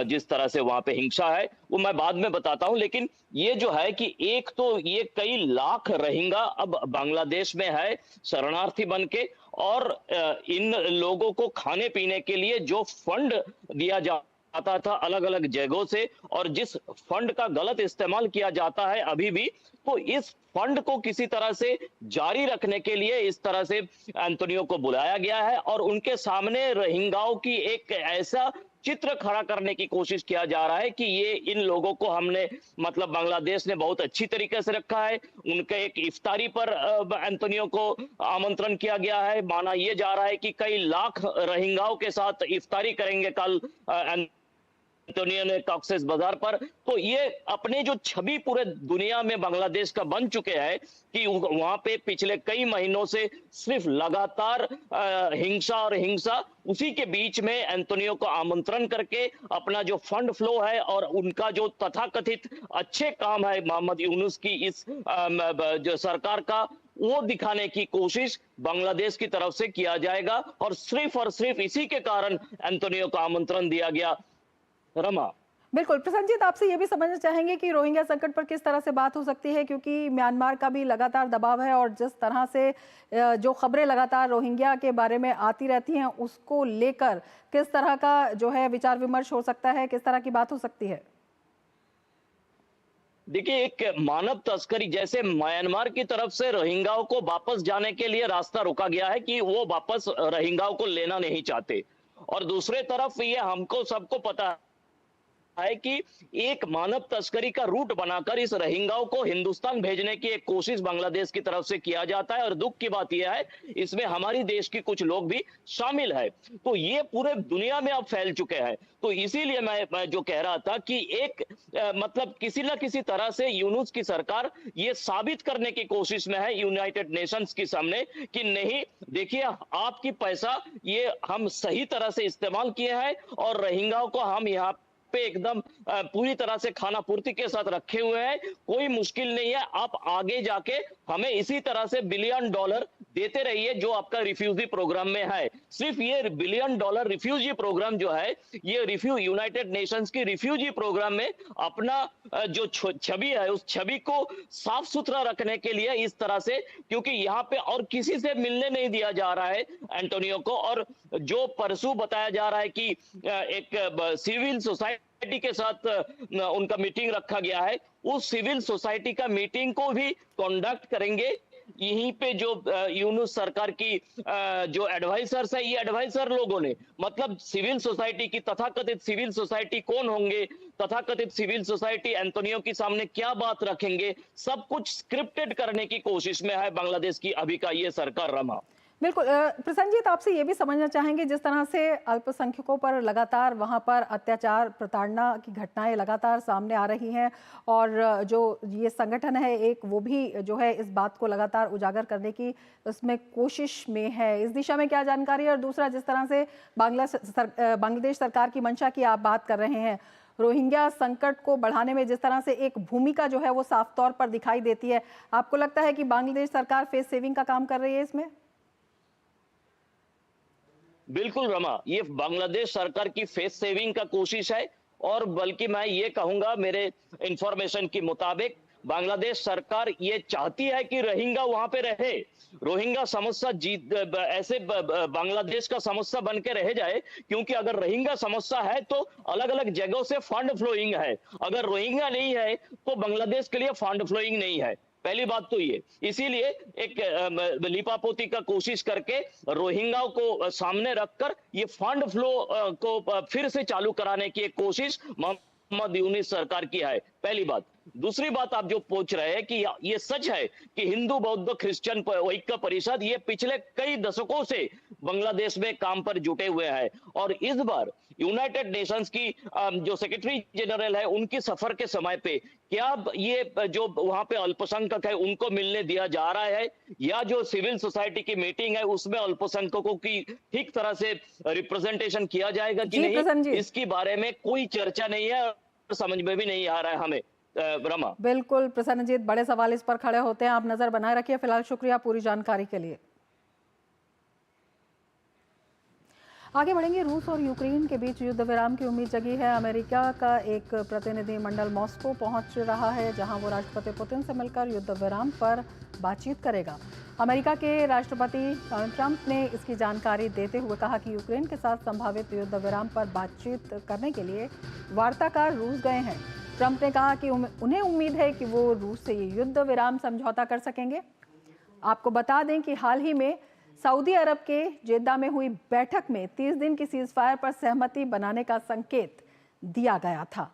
जिस तरह से वहां पे हिंसा है, वो मैं बाद में बताता हूं। लेकिन ये जो है कि एक तो ये कई लाख रोहिंग्या अब बांग्लादेश में है शरणार्थी बन के, और इन लोगों को खाने पीने के लिए जो फंड दिया आता था अलग अलग जगहों से, और जिस फंड का गलत इस्तेमाल किया जाता है अभी भी, तो इस फंड को किसी तरह से जारी रखने के लिए इस तरह से एंटोनियो को बुलाया गया है, और उनके सामने रोहिंग्याओं की एक ऐसा चित्र खड़ा करने की कोशिश किया जा रहा है कि ये इन लोगों को हमने, मतलब बांग्लादेश ने बहुत अच्छी तरीके से रखा है। उनके एक इफ्तारी पर एंटोनियो को आमंत्रण किया गया है। माना ये जा रहा है कि कई लाख रोहिंग्याओं के साथ इफ्तारी करेंगे कल एंटोनियो ने कॉक्सेस बाजार पर। तो ये अपने जो छवि पूरे दुनिया में बांग्लादेश का बन चुके हैं कि वहां पे पिछले कई महीनों से सिर्फ लगातार हिंसा और हिंसा, उसी के बीच में एंटोनियो को आमंत्रण करके अपना जो फंड फ्लो है और उनका जो तथाकथित अच्छे काम है मोहम्मद यूनुस की इस जो सरकार का, वो दिखाने की कोशिश बांग्लादेश की तरफ से किया जाएगा। और सिर्फ इसी के कारण एंटोनियो को आमंत्रण दिया गया। रमा, बिल्कुल। प्रसन्नजीत, आपसे ये भी समझना चाहेंगे कि रोहिंग्या संकट पर किस तरह से बात हो सकती है, क्योंकि म्यांमार का भी लगातार दबाव है और जिस तरह से जो खबरें लगातार रोहिंग्या के बारे में आती रहती हैं, उसको लेकर किस तरह का जो है विचार विमर्श हो सकता है, किस तरह की बात हो सकती है? देखिए, एक मानव तस्करी, जैसे म्यांमार की तरफ से रोहिंग्याओं को वापस जाने के लिए रास्ता रोका गया है कि वो वापस रोहिंग्याओं को लेना नहीं चाहते, और दूसरे तरफ ये हमको सबको पता है कि एक मानव तस्करी का रूट बनाकर इस रोहिंग्याओं को हिंदुस्तान भेजने की एक कोशिश बांग्लादेश की तरफ से किया जाता है। और दुख की बात यह है, इसमें हमारी देश के कुछ लोग भी शामिल है। तो ये पूरे दुनिया में अब फैल चुके हैं। तो इसीलिए मैं जो कह रहा था कि एक मतलब किसी न किसी तरह से यूनुस की सरकार ये साबित करने की कोशिश में है यूनाइटेड नेशंस के सामने कि नहीं, देखिए आपकी पैसा ये हम सही तरह से इस्तेमाल किए हैं, और रोहिंग्याओं को हम यहाँ पे एकदम पूरी तरह से खाना पूर्ति के साथ रखे हुए हैं। कोई मुश्किल नहीं है, आप आगे जाके हमें इसी तरह से $1 बिलियन देते रहिए जो आपका रिफ्यूजी प्रोग्राम में है। सिर्फ ये $1 बिलियन रिफ्यूजी प्रोग्राम जो है, ये यूनाइटेड नेशंस की रिफ्यूजी प्रोग्राम में अपना जो छवि है, उस छवि को साफ सुथरा रखने के लिए इस तरह से, क्योंकि यहाँ पे और किसी से मिलने नहीं दिया जा रहा है एंटोनियो को। और जो परसों बताया जा रहा है कि एक सिविल सोसाइटी के साथ उनका मीटिंग रखा गया है, उस सिविल सोसाइटी का मीटिंग को भी कंडक्ट करेंगे यहीं पे जो यूनुस सरकार की जो एडवाइजर्स है, ये एडवाइजर लोगों ने मतलब सिविल सोसाइटी की, तथाकथित सिविल सोसाइटी कौन होंगे, तथाकथित सिविल सोसाइटी एंटोनियो के सामने क्या बात रखेंगे, सब कुछ स्क्रिप्टेड करने की कोशिश में है बांग्लादेश की अभी का ये सरकार। रमा, बिल्कुल। प्रसन्नजीत, आपसे ये भी समझना चाहेंगे, जिस तरह से अल्पसंख्यकों पर लगातार वहां पर अत्याचार प्रताड़ना की घटनाएं लगातार सामने आ रही हैं और जो ये संगठन है एक, वो भी जो है इस बात को लगातार उजागर करने की उसमें कोशिश में है, इस दिशा में क्या जानकारी है? और दूसरा, जिस तरह से बांग्लादेश सरकार की मंशा की आप बात कर रहे हैं, रोहिंग्या संकट को बढ़ाने में जिस तरह से एक भूमिका जो है वो साफ तौर पर दिखाई देती है, आपको लगता है कि बांग्लादेश सरकार फेस सेविंग का काम कर रही है इसमें? बिल्कुल रमा, ये बांग्लादेश सरकार की फेस सेविंग का कोशिश है और बल्कि मैं ये कहूंगा मेरे इंफॉर्मेशन के मुताबिक बांग्लादेश सरकार ये चाहती है कि रोहिंग्या वहां पे रहे, रोहिंग्या समस्या ऐसे बांग्लादेश का समस्या बन के रह जाए, क्योंकि अगर रोहिंग्या समस्या है तो अलग अलग जगहों से फंड फ्लोइंग है, अगर रोहिंग्या नहीं है तो बांग्लादेश के लिए फंड फ्लोइंग नहीं है। पहली बात तो ये, इसीलिए एक लिपापोती का कोशिश करके रोहिंग्या को सामने रखकर ये फंड फ्लो को फिर से चालू कराने की एक कोशिश मोहम्मद यूनुस सरकार की है, पहली बात। दूसरी बात, आप जो पूछ रहे हैं कि ये सच है कि हिंदू बौद्ध क्रिश्चियन ऐक्य परिषद ये पिछले कई दशकों से बांग्लादेश में काम पर जुटे हुए हैं और इस बार यूनाइटेड नेशंस की जो सेक्रेटरी जनरल है उनकी सफर के समय पे क्या ये जो वहां पे अल्पसंख्यक है उनको मिलने दिया जा रहा है या जो सिविल सोसाइटी की मीटिंग है उसमें अल्पसंख्यकों की ठीक तरह से रिप्रेजेंटेशन किया जाएगा कि नहीं, इसके बारे में कोई चर्चा नहीं है और समझ में भी नहीं आ रहा है हमें। रमा, बिल्कुल प्रसन्नजीत, बड़े सवाल इस पर खड़े होते हैं, आप नजर बनाए रखिए। फिलहाल शुक्रिया पूरी जानकारी के लिए। आगे बढ़ेंगे। रूस और यूक्रेन के बीच युद्ध विराम की उम्मीद जगी है। अमेरिका का एक प्रतिनिधि मंडल मॉस्को पहुंच रहा है, जहां वो राष्ट्रपति पुतिन से मिलकर युद्ध विराम पर बातचीत करेगा। अमेरिका के राष्ट्रपति ट्रंप ने इसकी जानकारी देते हुए कहा कि यूक्रेन के साथ संभावित युद्ध विराम पर बातचीत करने के लिए वार्ताकार रूस गए हैं। ट्रंप ने कहा कि उन्हें उम्मीद है कि वो रूस से ये युद्ध विराम समझौता कर सकेंगे। आपको बता दें कि हाल ही में सऊदी अरब के जेद्दा में हुई बैठक में 30 दिन की सीजफायर पर सहमति बनाने का संकेत दिया गया था।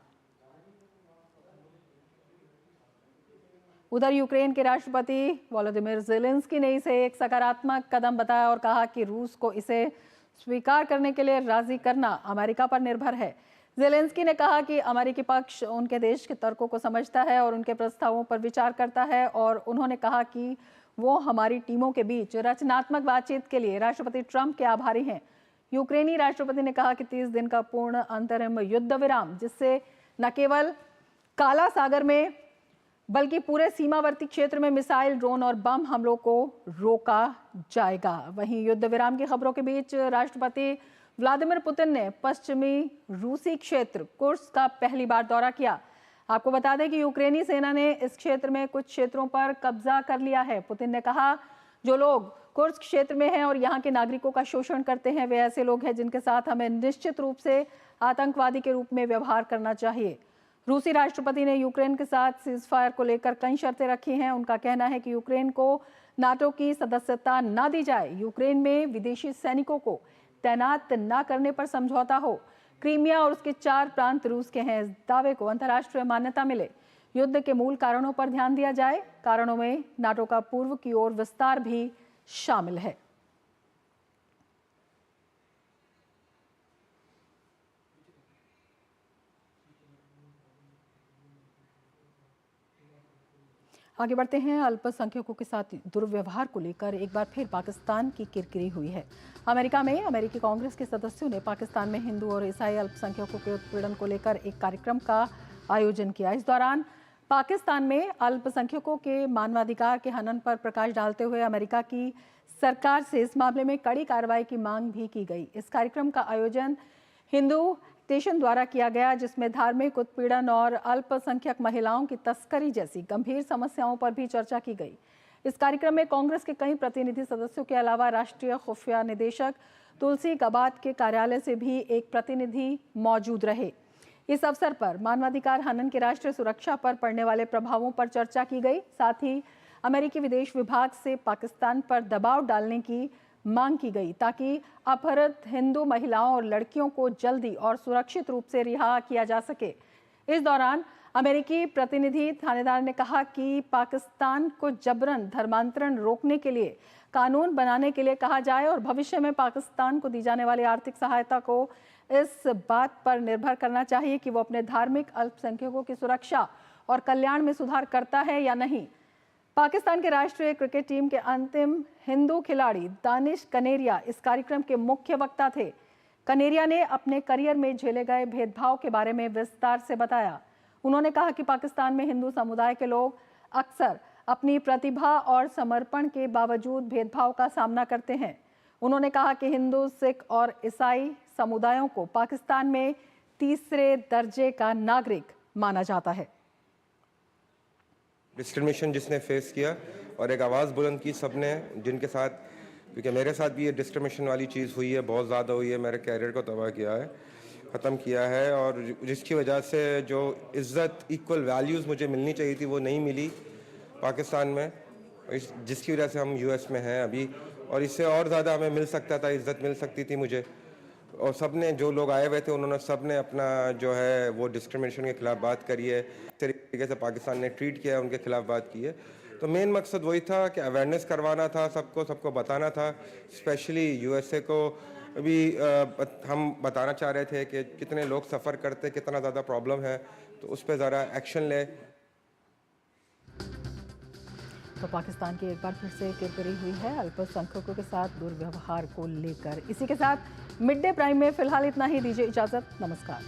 उधर यूक्रेन के राष्ट्रपति वोलोदिमीर ज़ेलेंस्की ने इसे एक सकारात्मक कदम बताया और कहा कि रूस को इसे स्वीकार करने के लिए राजी करना अमेरिका पर निर्भर है। ज़ेलेंस्की ने कहा कि अमेरिकी पक्ष उनके देश के तर्कों को समझता है और उनके प्रस्तावों पर विचार करता है और उन्होंने कहा कि वो हमारी टीमों के बीच रचनात्मक बातचीत के लिए राष्ट्रपति ट्रंप के आभारी हैं। यूक्रेनी राष्ट्रपति ने कहा कि 30 दिन का पूर्ण अंतरिम युद्ध विराम, जिससे न केवल काला सागर में बल्कि पूरे सीमावर्ती क्षेत्र में मिसाइल, ड्रोन और बम हमलों को रोका जाएगा। वहीं युद्ध विराम की खबरों के बीच राष्ट्रपति व्लादिमीर पुतिन ने पश्चिमी रूसी क्षेत्र कुर्स्क का पहली बार दौरा किया। आपको बता दें कि यूक्रेनी सेना ने इस क्षेत्र में कुछ क्षेत्रों पर कब्जा कर लिया है। पुतिन ने कहा, जो लोग कुर्स्क क्षेत्र में हैं और यहाँ के नागरिकों का शोषण करते हैं, वे ऐसे लोग हैं जिनके साथ हमें निश्चित रूप से आतंकवादी के रूप में व्यवहार करना चाहिए। रूसी राष्ट्रपति ने यूक्रेन के साथ सीजफायर को लेकर कई शर्तें रखी हैं। उनका कहना है कि यूक्रेन को नाटो की सदस्यता न दी जाए, यूक्रेन में विदेशी सैनिकों को तैनात न करने पर समझौता हो, क्रीमिया और उसके 4 प्रांत रूस के हैं, इस दावे को अंतर्राष्ट्रीय मान्यता मिले, युद्ध के मूल कारणों पर ध्यान दिया जाए। कारणों में नाटो का पूर्व की ओर विस्तार भी शामिल है। आगे बढ़ते हैं। अल्पसंख्यकों के साथ दुर्व्यवहार को लेकर एक बार फिर पाकिस्तान की किरकिरी हुई है। अमेरिका में अमेरिकी कांग्रेस के सदस्यों ने पाकिस्तान में हिंदू और ईसाई अल्पसंख्यकों के उत्पीड़न को लेकर एक कार्यक्रम का आयोजन किया। इस दौरान पाकिस्तान में अल्पसंख्यकों के मानवाधिकार के हनन पर प्रकाश डालते हुए अमेरिका की सरकार से इस मामले में कड़ी कार्रवाई की मांग भी की गई। इस कार्यक्रम का आयोजन हिंदू स्टेशन द्वारा किया गया, जिसमें धार्मिक उत्पीड़न और अल्पसंख्यक महिलाओं की तस्करी जैसी गंभीर समस्याओं पर भी चर्चा की गई। इस कार्यक्रम में कांग्रेस के कई प्रतिनिधि सदस्यों के अलावा राष्ट्रीय खुफिया निदेशक तुलसी गबार्ड के कार्यालय से भी एक प्रतिनिधि मौजूद रहे। इस अवसर पर मानवाधिकार हनन की राष्ट्रीय सुरक्षा पर पड़ने वाले प्रभावों पर चर्चा की गई। साथ ही अमेरिकी विदेश विभाग से पाकिस्तान पर दबाव डालने की मांग की गई ताकि अपहृत हिंदू महिलाओं और लड़कियों को जल्दी और सुरक्षित रूप से रिहा किया जा सके। इस दौरान अमेरिकी प्रतिनिधि थानेदार ने कहा कि पाकिस्तान को जबरन धर्मांतरण रोकने के लिए कानून बनाने के लिए कहा जाए और भविष्य में पाकिस्तान को दी जाने वाली आर्थिक सहायता को इस बात पर निर्भर करना चाहिए कि वो अपने धार्मिक अल्पसंख्यकों की सुरक्षा और कल्याण में सुधार करता है या नहीं। पाकिस्तान के राष्ट्रीय क्रिकेट टीम के अंतिम हिंदू खिलाड़ी दानिश कनेरिया इस कार्यक्रम के मुख्य वक्ता थे। कनेरिया ने अपने करियर में झेले गए भेदभाव के बारे में विस्तार से बताया। उन्होंने कहा कि पाकिस्तान में हिंदू समुदाय के लोग अक्सर अपनी प्रतिभा और समर्पण के बावजूद भेदभाव का सामना करते हैं। उन्होंने कहा कि हिंदू, सिख और ईसाई समुदायों को पाकिस्तान में तीसरे दर्जे का नागरिक माना जाता है। डिस्क्रिमिनेशन जिसने फेस किया और एक आवाज़ बुलंद की सबने, जिनके साथ, क्योंकि मेरे साथ भी ये डिस्क्रिमिनेशन वाली चीज़ हुई है, बहुत ज़्यादा हुई है, मेरे कैरियर को तबाह किया है, ख़त्म किया है, और जिसकी वजह से जो इज़्ज़त, इक्वल वैल्यूज़ मुझे मिलनी चाहिए थी वो नहीं मिली पाकिस्तान में, जिसकी वजह से हम यूएस में हैं अभी, और इससे और ज़्यादा हमें मिल सकता था, इज़्ज़त मिल सकती थी मुझे। और सब ने, जो लोग आए हुए थे, उन्होंने सब ने अपना जो है वो डिस्क्रिमिनेशन के खिलाफ बात करी है, इस तरीके से पाकिस्तान ने ट्रीट किया है, उनके खिलाफ बात की है। तो मेन मकसद वही था कि अवेयरनेस करवाना था, सबको बताना था, स्पेशली यूएसए को भी हम बताना चाह रहे थे कि कितने लोग सफ़र करते, कितना ज़्यादा प्रॉब्लम है, तो उस पर ज़रा एक्शन ले। तो पाकिस्तान की एक बार फिर से किरकिरी हुई है अल्पसंख्यकों के साथ दुर्व्यवहार को लेकर। इसी के साथ मिड डे प्राइम में फिलहाल इतना ही। दीजिए इजाज़त, नमस्कार।